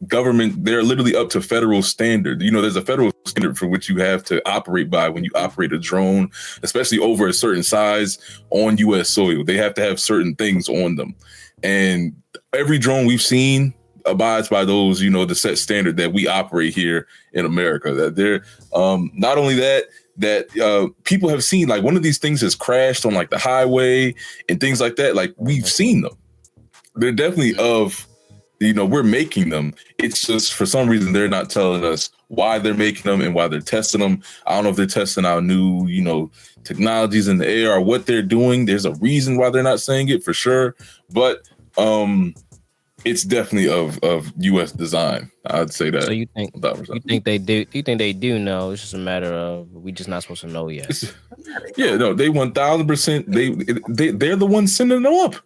government. They're literally up to federal standard. You know, there's a federal standard for which you have to operate by when you operate a drone, especially over a certain size on U.S. soil. They have to have certain things on them, and every drone we've seen abides by those, you know, the set standard that we operate here in America. That they're not only that people have seen, like, one of these things has crashed on like the highway and things like that. Like, we've seen them. They're definitely of, you know, we're making them. It's just for some reason they're not telling us why they're making them and why they're testing them. I don't know if they're testing out new, you know, technologies in the air or what they're doing. There's a reason why they're not saying it for sure, but it's definitely of U.S. design. I'd say that. So you think they do? You think they do know? It's just a matter of we just not supposed to know yet. Yeah, no, they 1000%. They're the ones sending them up.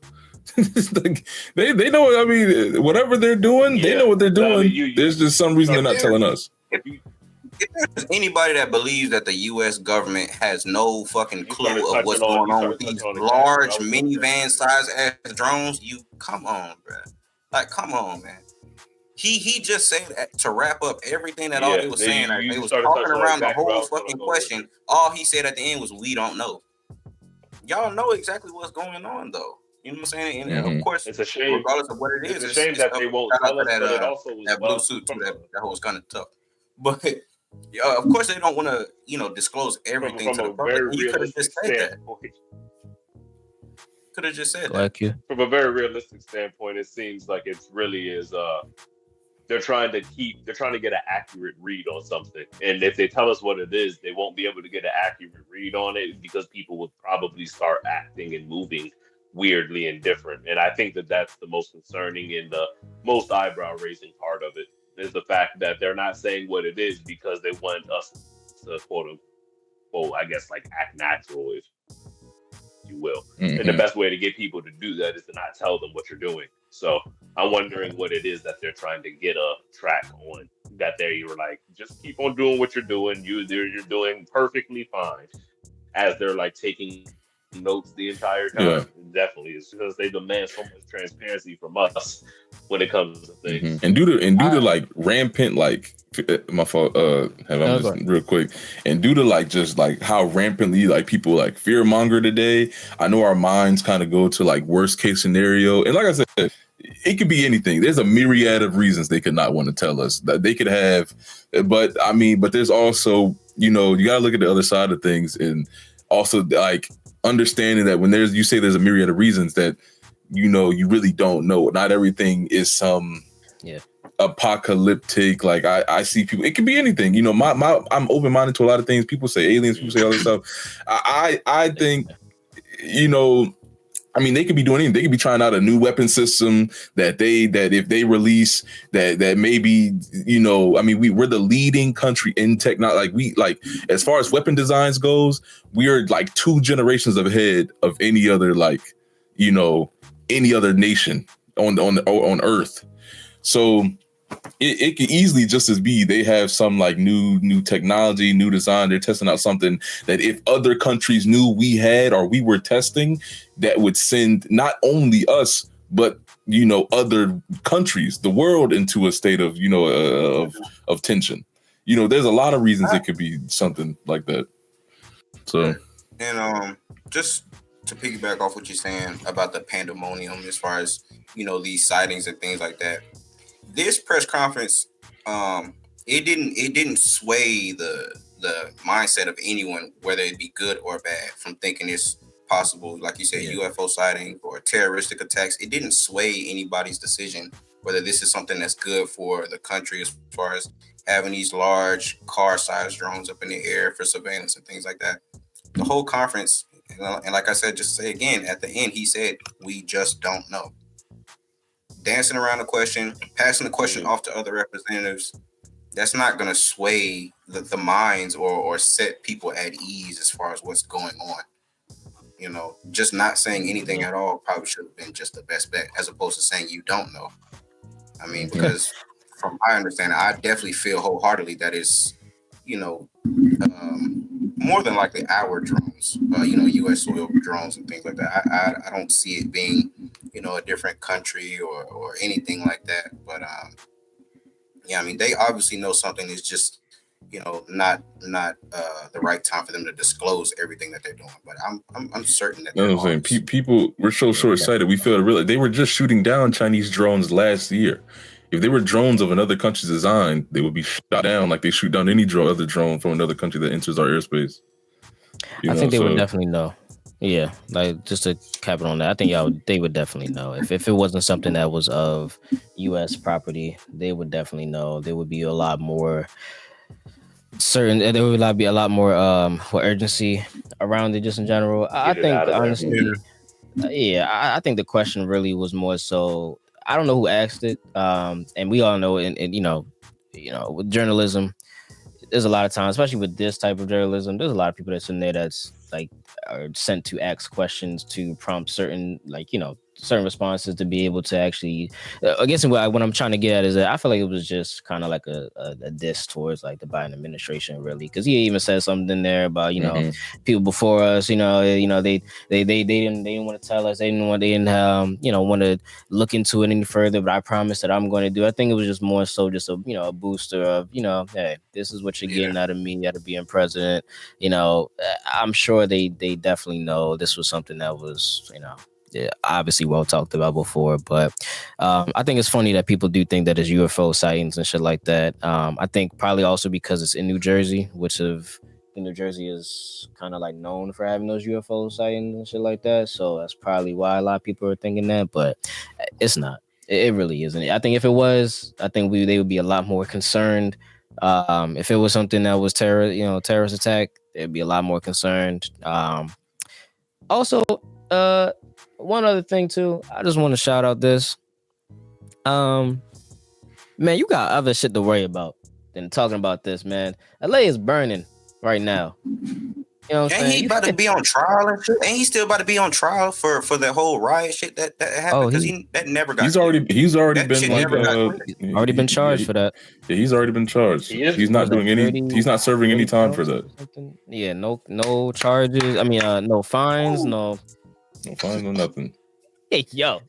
Like, they know. I mean, whatever they're doing, they know what they're doing. I mean, there's just some reason they're not telling us. If there's anybody that believes that the U.S. government has no fucking clue of what's going on with these large minivan size ass drones, you come on, bro. Like, come on, man. He just said to wrap up everything that all they was saying. They was talking around the whole fucking question. All he said at the end was, "We don't know." Y'all know exactly what's going on, though. You know what I'm saying? And of course, it's a shame, regardless of what it is. It's a shame that they won't tell us, but it also was that blue suit too. That was kind of tough, but of course they don't want to, you know, disclose everything to the public. You could have just said that. Could have just said that. From a very realistic standpoint, it seems like it really is. They're trying to get an accurate read on something, and if they tell us what it is, they won't be able to get an accurate read on it because people will probably start acting and moving weirdly and different. And I think that that's the most concerning and the most eyebrow raising part of it is the fact that they're not saying what it is because they want us to, quote unquote, I guess, like, act natural, if you will. And the best way to get people to do that is to not tell them what you're doing. So I'm wondering what it is that they're trying to get a track on, that you're like, just keep on doing what you're doing. You're doing perfectly fine, as they're like taking notes the entire time. Yeah. Definitely, it's because they demand so much transparency from us when it comes to things. And due to like rampant, like, my fault, real quick, and due to like just like how rampantly like people like fear monger today, I know our minds kind of go to like worst case scenario. And like I said, it could be anything. There's a myriad of reasons they could not want to tell us that they could have, but I mean, but there's also, you know, you gotta look at the other side of things, and also like understanding that when you say there's a myriad of reasons, that, you know, you really don't know. Not everything is some apocalyptic. Like, I see people, it could be anything. You know, I'm open-minded to a lot of things. People say aliens, people say all this stuff. I think, you know, I mean, they could be doing anything. They could be trying out a new weapon system that if they release that maybe, you know, I mean, we're the leading country in technology. Like, as far as weapon designs goes, we are like 2 generations ahead of any other, like, you know, any other nation on Earth. So it could easily just as be they have some like new technology, new design. They're testing out something that if other countries knew we had or we were testing, that would send not only us, but, you know, other countries, the world, into a state of, you know, of tension. You know, there's a lot of reasons it could be something like that. So, and just to piggyback off what you're saying about the pandemonium, as far as, you know, these sightings and things like that. This press conference, it didn't sway the mindset of anyone, whether it be good or bad, from thinking it's possible, like you said, UFO sighting or terroristic attacks. It didn't sway anybody's decision whether this is something that's good for the country, as far as having these large car-sized drones up in the air for surveillance and things like that. The whole conference, and like I said, just to say again, at the end, he said, "We just don't know." Dancing around the question, passing the question off to other representatives, that's not going to sway the minds or set people at ease as far as what's going on. You know, just not saying anything at all probably should have been just the best bet, as opposed to saying you don't know. I mean, because from my understanding, I definitely feel wholeheartedly that it's, you know, more than likely our drones, U.S. soil drones and things like that. I don't see it being, a different country or anything like that. But yeah, I mean, they obviously know something is just, not the right time for them to disclose everything that they're doing. But I'm certain that You know what I'm saying? People were so short-sighted. We failed to realize they were just shooting down Chinese drones last year. If they were drones of another country's design, they would be shot down like they shoot down any other drone from another country that enters our airspace. I think they would definitely know. Yeah, like just to cap it on that, I think they would definitely know. If it wasn't something that was of U.S. property, they would definitely know. There would be a lot more certain. There would be a lot more urgency around it, just in general. I think honestly, I think the question really was more so. I don't know who asked it, and we all know, and with journalism, there's a lot of times, especially with this type of journalism, there's a lot of people that's in there that's like are sent to ask questions to prompt certain certain responses to be able to actually. I guess what I'm trying to get at is that I feel like it was just kind of like a diss towards like the Biden administration, really, because he even said something there about people before us, they didn't want to tell us, they didn't want to look into it any further, but I promise that I'm going to do. I think it was just more so just a booster of hey, this is what you're getting out of me, out of being president. I'm sure they definitely know this was something that was obviously well talked about before, but I think it's funny that people do think that it's UFO sightings and shit like that. I think probably also because it's in New Jersey, New Jersey is kind of like known for having those UFO sightings and shit like that. So that's probably why a lot of people are thinking that, but it's not. It really isn't. I think if it was, I think they would be a lot more concerned. If it was something that was terrorist attack, they'd be a lot more concerned. Also, one other thing too, I just want to shout out this. Man, you got other shit to worry about than talking about this, man. LA is burning right now. You know what I'm saying? He about to be on trial and shit. Ain't he still about to be on trial for the whole riot shit that happened? Because that never got. He's already been already been charged for that. Yeah, he's already been charged. He's not doing he's not serving any time for that. Yeah, no charges. I mean, no fines, no fines, no nothing. Hey, yo.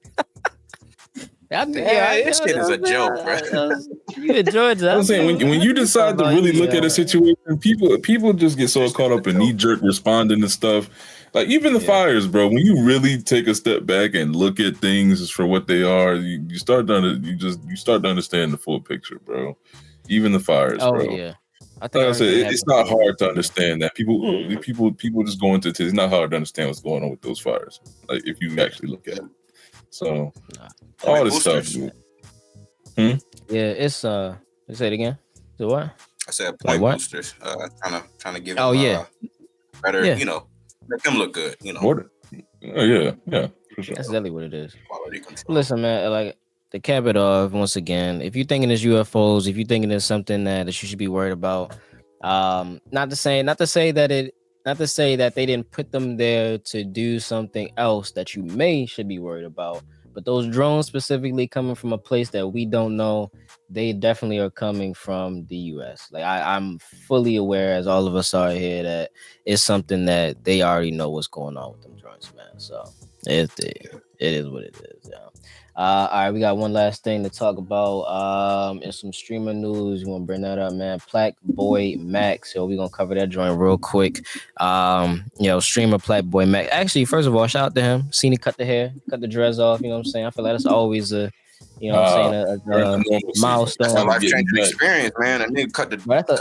This shit is a joke, bro. You enjoyed that. I'm saying when you decide to really look at a situation, people just get so caught up in knee-jerk responding to stuff. Like even the fires, bro. When you really take a step back and look at things for what they are, you start to understand the full picture, bro. Even the fires, bro. Yeah. I said, it's not hard to understand that people just go into it. It's not hard to understand what's going on with those fires. Like if you actually look at it. So all this stuff. Yeah, it's say it again. So what? I said point boosters. Trying to give them better, make them look good, Yeah. For sure. That's exactly what it is. Listen, man, like to cap it off once again, if you're thinking it's UFOs, if you're thinking it's something that you should be worried about, not to say that they didn't put them there to do something else that you should be worried about. But those drones specifically coming from a place that we don't know, they definitely are coming from the U.S. Like I'm fully aware, as all of us are here, that it's something that they already know what's going on with them drones, man. So it is what it is. Yeah. All right, we got one last thing to talk about. In some streamer news, you want to bring that up, man? Plaque Boy Max. We're gonna cover that joint real quick. Streamer Plaque Boy Max. Actually, first of all, shout out to him. Seen he cut the hair, cut the dreads off. You know what I'm saying? I feel like that's always a milestone. That's a life-changing experience, man. And nigga cut the locks, so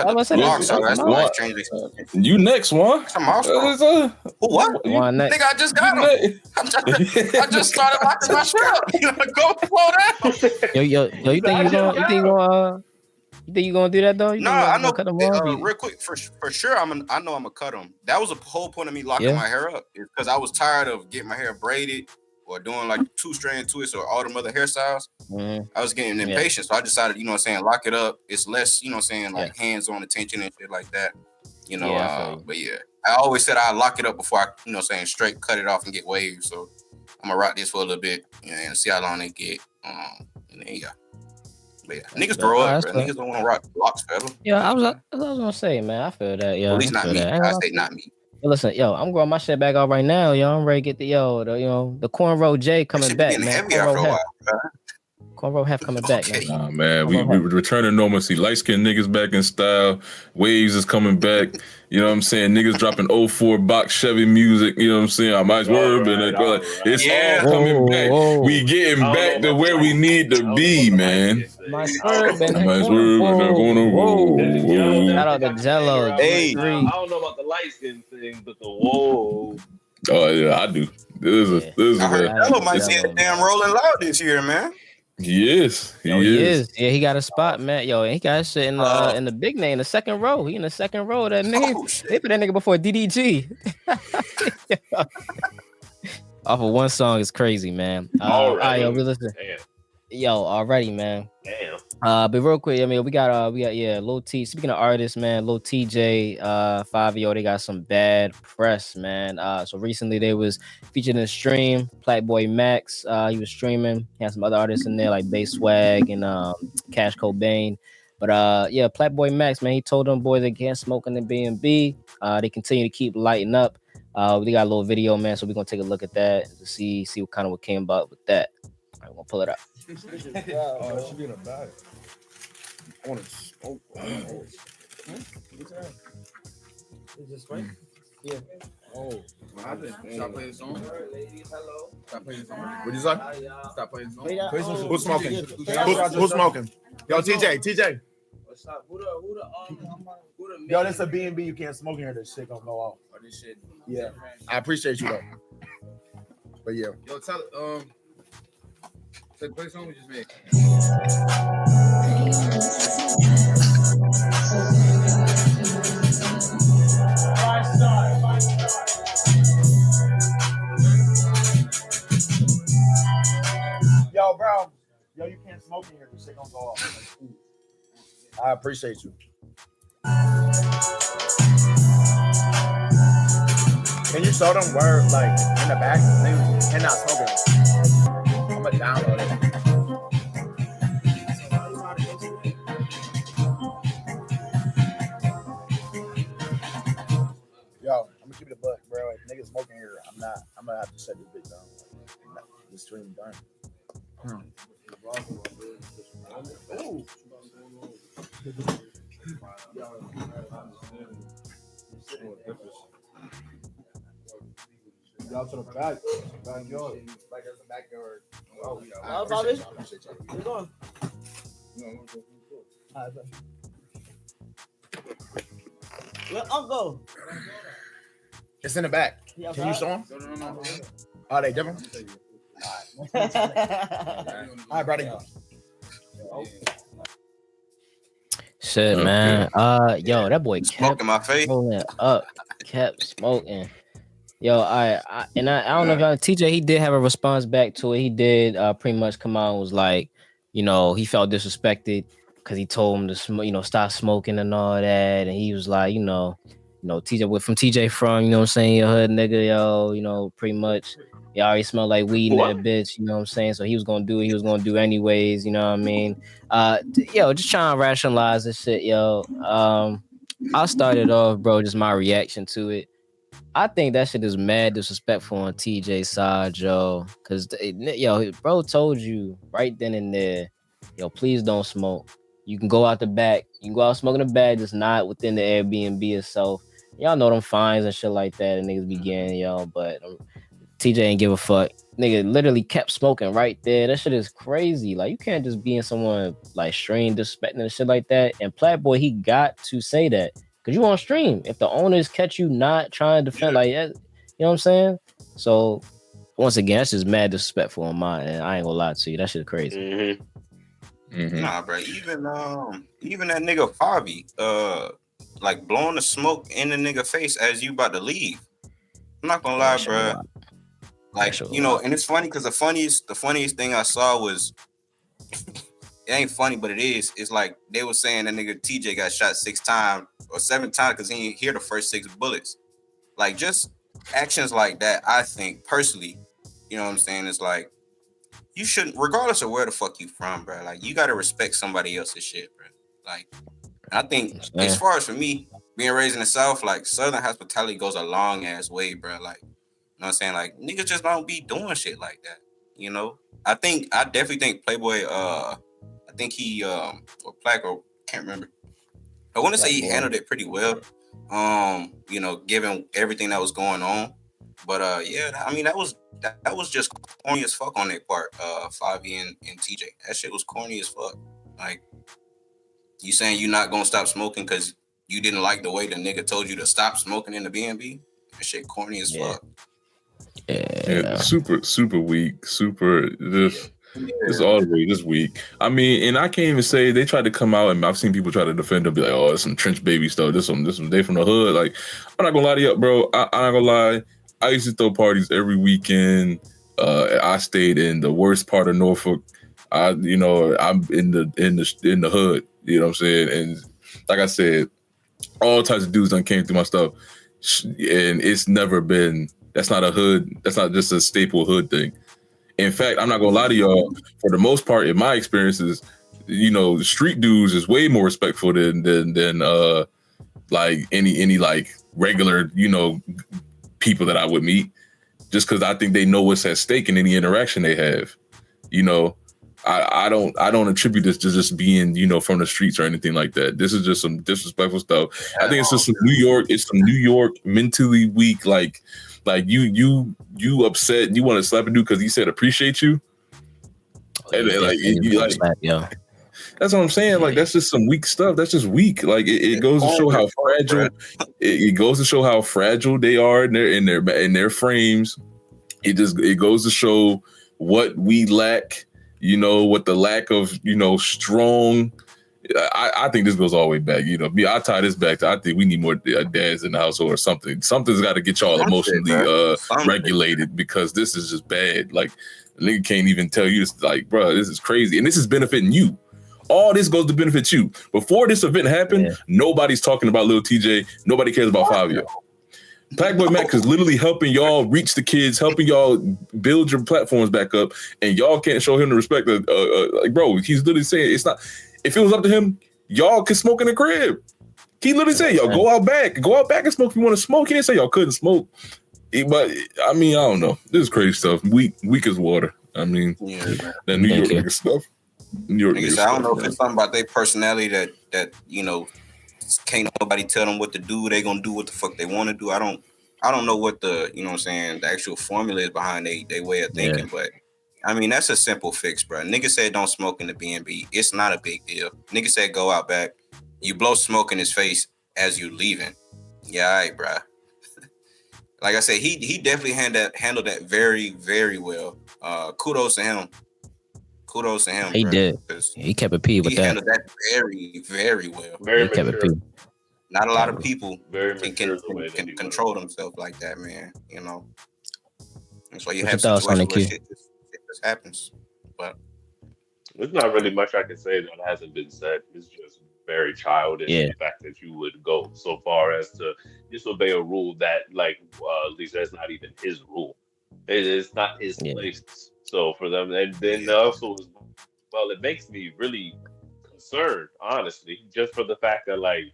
that's a life-changing experience. You next, Juan. That's a milestone. What? Juan next. Nigga, I just got him. I just started locking my strap. Go slow down. Yo, you think you gonna do that though? I know. Cut them off? Real quick, for sure, I know I'm gonna cut them. That was the whole point of me locking my hair up, because I was tired of getting my hair braided or doing like 2-strand twists or all them other hairstyles. I was getting impatient, so I decided, lock it up. It's less, like hands-on attention and shit like that. But yeah, I always said I'd lock it up before I, straight cut it off and get waves. So I'm gonna rock this for a little bit and see how long they get. And then But yeah, niggas grow up, bro. Niggas don't want to rock locks forever. Yeah, I was gonna say, man, I feel that, yo. At least not me. I say not me. Listen, yo, I'm growing my shit back off right now, yo. I'm ready to get the the cornrow J coming back, man. Heavy after a while, bro. Cornrow half coming back, man. Nah, man, we returning normalcy. Light skinned niggas back in style. Waves is coming back. You know what I'm saying? Niggas dropping 04 box Chevy music. You know what I'm saying? I might as well It's all coming back. We getting back to where we need to be, man. My swerve been might as well going to roll. Shout out to Jello. Hey, I don't know about the light skin thing, but the whoa. Oh yeah, I do. This is I heard Jello might see a damn Rolling Loud this year, man. He is. He is. Yeah, he got a spot, man. Yo, he got shit in the big name, the second row. He in the second row. That nigga, they put that nigga before DDG. Off of one song is crazy, man. All right, yo, we listen. Damn. Yo, already, man. Damn. But real quick, I mean, we got Lil T. Speaking of artists, man, Lil TJ, 5-0, they got some bad press, man. So recently they was featured in a stream. Platboy Max, he was streaming. He had some other artists in there like Bass Swag and Cash Cobain. But Platboy Max, man, he told them boys they can't smoke in the B&B. They continue to keep lighting up. We got a little video, man, so we're gonna take a look at that to see what came about with that. All right, we're gonna pull it up. It should be in a bag. I want to smoke. Is this right? Yeah. Oh. Stop playing the song. Stop playing the song. What'd you say? Stop playing the song. Who's smoking? Who's smoking? Yo, TJ. What's up? Who the Yo, this a B&B. You can't smoke in here. This shit gonna go off. Oh, this shit. Yeah. I appreciate you though. But yeah. Yo, tell play song we just made. Yo, bro. Yo, you can't smoke in here. This shit gonna go off. I appreciate you. Can you show them where, like, in the back? Niggas cannot smoke it. I'm gonna download it. Yo, I'm gonna keep it a buck, bro. If niggas smoking here, I'm gonna have to shut this bitch down. The stream done. Ooh. Y'all to the back. Backyard. Like there's a backyard. Oh, yeah. Bobby. Where you going? Where Uncle? It's in the back. Can you show them? No. Are they different? All right, brother. Shit, man. Yo, that boy kept smoking my face. Kept smoking. Yo, I don't know if y'all TJ, he did have a response back to it. He did pretty much come out and was like, he felt disrespected because he told him to stop smoking and all that. And he was like, TJ from TJ from, I'm saying, your hood nigga, yo, pretty much. He already smelled like weed in that bitch, you know what I'm saying? So he was gonna do it, he was gonna do anyways, you know what I mean? Just trying to rationalize this shit, yo. I started off, bro, just my reaction to it. I think that shit is mad disrespectful on TJ's side, yo. Cause bro told you right then and there, please don't smoke. You can go out the back, you can go out smoking the bag, just not within the Airbnb itself. Y'all know them fines and shit like that, and niggas be getting, but TJ ain't give a fuck. Nigga literally kept smoking right there. That shit is crazy. Like, you can't just be in someone like stream disrespecting and shit like that. And Platboy, he got to say that. Cause you on stream. If the owners catch you not trying to defend like that, you know what I'm saying? So once again, that's just mad disrespectful on mine. And I ain't gonna lie to you. That shit crazy. Mm-hmm. Mm-hmm. Nah, bro. Even that nigga Favi, like blowing the smoke in the nigga face as you about to leave. I'm not gonna lie, bro. Like, and it's funny because the funniest thing I saw was it ain't funny, but it is. It's like they were saying that nigga TJ got shot 6 times or 7 times because he didn't hear the first 6 bullets. Like, just actions like that, I think personally, you know what I'm saying? It's like you shouldn't, regardless of where the fuck you from, bro. Like, you gotta respect somebody else's shit, bro. Like, I think as far as for me, being raised in the South, like Southern hospitality goes a long ass way, bro. Like, you know what I'm saying? Like, niggas just don't be doing shit like that. You know? I definitely think Playboy, I think he or Black, or can't remember. I want to say he handled it pretty well. You know, given everything that was going on. But yeah, I mean that was just corny as fuck on their part, Favi and TJ. That shit was corny as fuck. Like, you saying you not gonna stop smoking because you didn't like the way the nigga told you to stop smoking in the B&B? That shit corny as fuck. Yeah, super weak, super just. It's all the way this week. I mean, and I can't even say they tried to come out, and I've seen people try to defend them, be like, "Oh, it's some trench baby stuff. This some they from the hood." Like, I'm not gonna lie to you, bro. I'm not gonna lie. I used to throw parties every weekend. I stayed in the worst part of Norfolk. I'm in the hood. You know what I'm saying? And like I said, all types of dudes done came through my stuff, and it's never been. That's not a hood. That's not just a staple hood thing. In fact, I'm not gonna lie to y'all. For the most part, in my experiences, the street dudes is way more respectful than like any like regular people that I would meet. Just because I think they know what's at stake in any interaction they have. I don't attribute this to just being from the streets or anything like that. This is just some disrespectful stuff. I think it's just some New York. It's some New York mentally weak like you upset, you want to slap a dude because he said appreciate you. And then, that's what I'm saying. Like, that's just some weak stuff. That's just weak. Like, it goes to show how fragile. It goes to show how fragile they are in their frames. It goes to show what we lack. What the lack of strong. I think this goes all the way back. I tie this back to I think we need more dads in the household or something. Something's got to get y'all emotionally regulated because this is just bad. Like, a nigga can't even tell you this. Like, bro, this is crazy, and this is benefiting you. All this goes to benefit you. Before this event happened, nobody's talking about Lil TJ. Nobody cares about Fabio. Blackboy Mac is literally helping y'all reach the kids, helping y'all build your platforms back up, and y'all can't show him the respect. Like, bro, he's literally saying it's not. If it was up to him, y'all could smoke in the crib. He literally said, "Y'all go out back and smoke if you want to smoke." He didn't say y'all couldn't smoke. But I mean, I don't know. This is crazy stuff. Weak as water. I mean, that New York nigga stuff. New York nigga I don't know if it's something about their personality that can't nobody tell them what to do. They gonna do what the fuck they want to do. I don't know what the the actual formula is behind they way of thinking, but I mean that's a simple fix, bro. Nigga said don't smoke in the B&B. It's not a big deal. Nigga said go out back. You blow smoke in his face as you leaving. Yeah, all right, bro. Like I said, he definitely handled that very, very well. Kudos to him. He did. He kept it P with that. He handled that very, very well. Very kept it P. Not a lot of people can control themselves like that, man. That's why you have situations where shit just happens. But there's not really much I can say that hasn't been said. It's just very childish. The fact that you would go so far as to disobey a rule that, like, at least that's not even his rule. It's not his place. So for them, and then also as well, it makes me really concerned, honestly, just for the fact that like,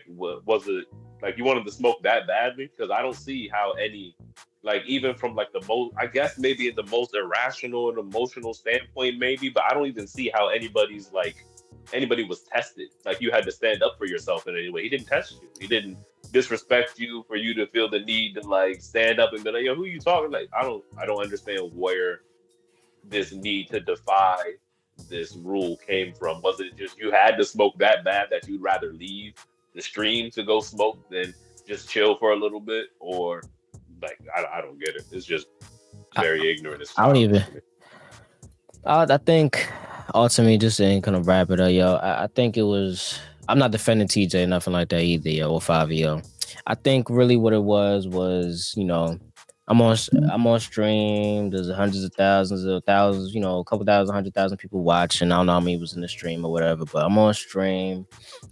was it like you wanted to smoke that badly? Because I don't see how any, like, even from like the most, I guess maybe in the most irrational and emotional standpoint, maybe, but I don't even see how anybody was tested. Like, you had to stand up for yourself in any way. He didn't test you. He didn't disrespect you for you to feel the need to like stand up and be like, yo, who you talking? Like, I don't understand where this need to defy this rule came from. Was it just you had to smoke that bad that you'd rather leave the stream to go smoke than just chill for a little bit? Or like, I don't get it. It's just very ignorant. I don't even. I think ultimately, just to kind of wrap it up, yo. I think it was. I'm not defending TJ, nothing like that either, yo, or Fabio. I think really what it was, I'm on stream. There's hundreds of thousands, a couple thousand, 100,000 people watching. I don't know how many was in the stream or whatever, but I'm on stream.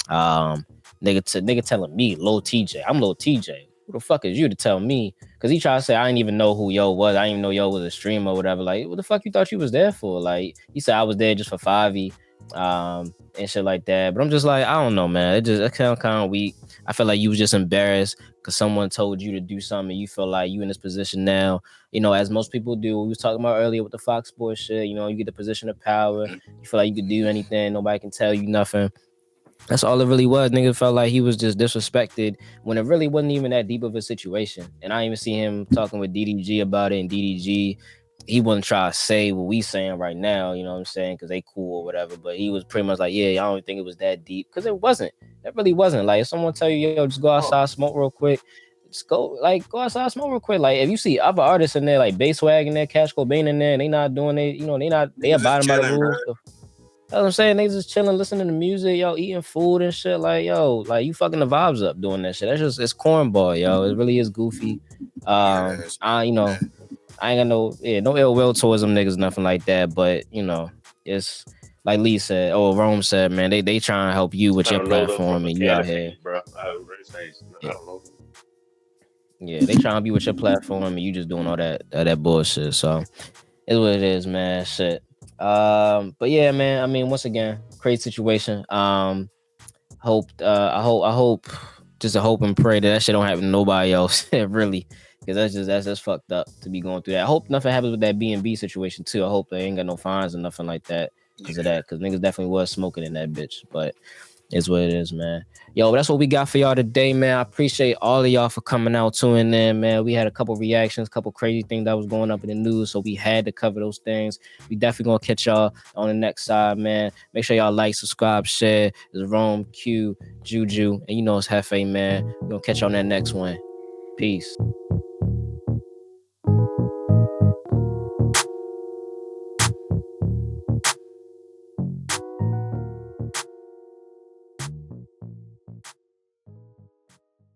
Nigga telling me, Lil TJ. I'm Lil TJ. who the fuck is you to tell me? Because he tried to say, I didn't even know who Yo was. I didn't even know Yo was a streamer or whatever. Like, what the fuck you thought you was there for? Like, he said I was there just for 5e and shit like that. But I'm just like, I don't know, man. It kind of weak. I feel like you was just embarrassed because someone told you to do something. And you feel like you in this position now, you know, as most people do. We was talking about earlier with the Fox Sports shit. You know, you get the position of power. You feel like you could do anything. Nobody can tell you nothing. That's all it really was. Nigga felt like he was just disrespected when it really wasn't even that deep of a situation. And I even see him talking with DDG about it. And DDG, he wasn't trying to say what we saying right now, you know what I'm saying? Because they cool or whatever. But he was pretty much like, yeah, I don't think it was that deep. Because it wasn't. It really wasn't. Like, if someone tell you, yo, just go outside, smoke real quick. Just go outside, smoke real quick. Like, if you see other artists in there, like Bass Swag in there, Cash Cobain in there, and they not doing it, you know, they abiding by the rules. That's what I'm saying. They just chilling, listening to music, yo, eating food and shit. Like, yo, like you fucking the vibes up doing that shit. That's just, it's cornball, yo. It really is goofy. You know, I ain't got no ill will towards them niggas, nothing like that. But you know, it's like Lee said, Rome said, man, they trying to help you with your platform, and you out here, bro. I don't know. Yeah, they trying to help you with your platform, and you just doing all that bullshit. So it's what it is, man. Shit. But yeah, man. I mean, once again, crazy situation. I hope, just to hope and pray that shit don't happen to nobody else, really, because that's just fucked up to be going through that. I hope nothing happens with that B&B situation too. I hope they ain't got no fines or nothing like that because of that, because niggas definitely was smoking in that bitch. But it's what it is, man. Yo, that's what we got for y'all today, man. I appreciate all of y'all for coming out, tuning in, man. We had a couple reactions, couple crazy things that was going up in the news, so we had to cover those things. We definitely gonna catch y'all on the next side, man. Make sure y'all like, subscribe, share. It's Rome, Q, Juju, and you know it's Hefe, man. We're gonna catch y'all on that next one. Peace.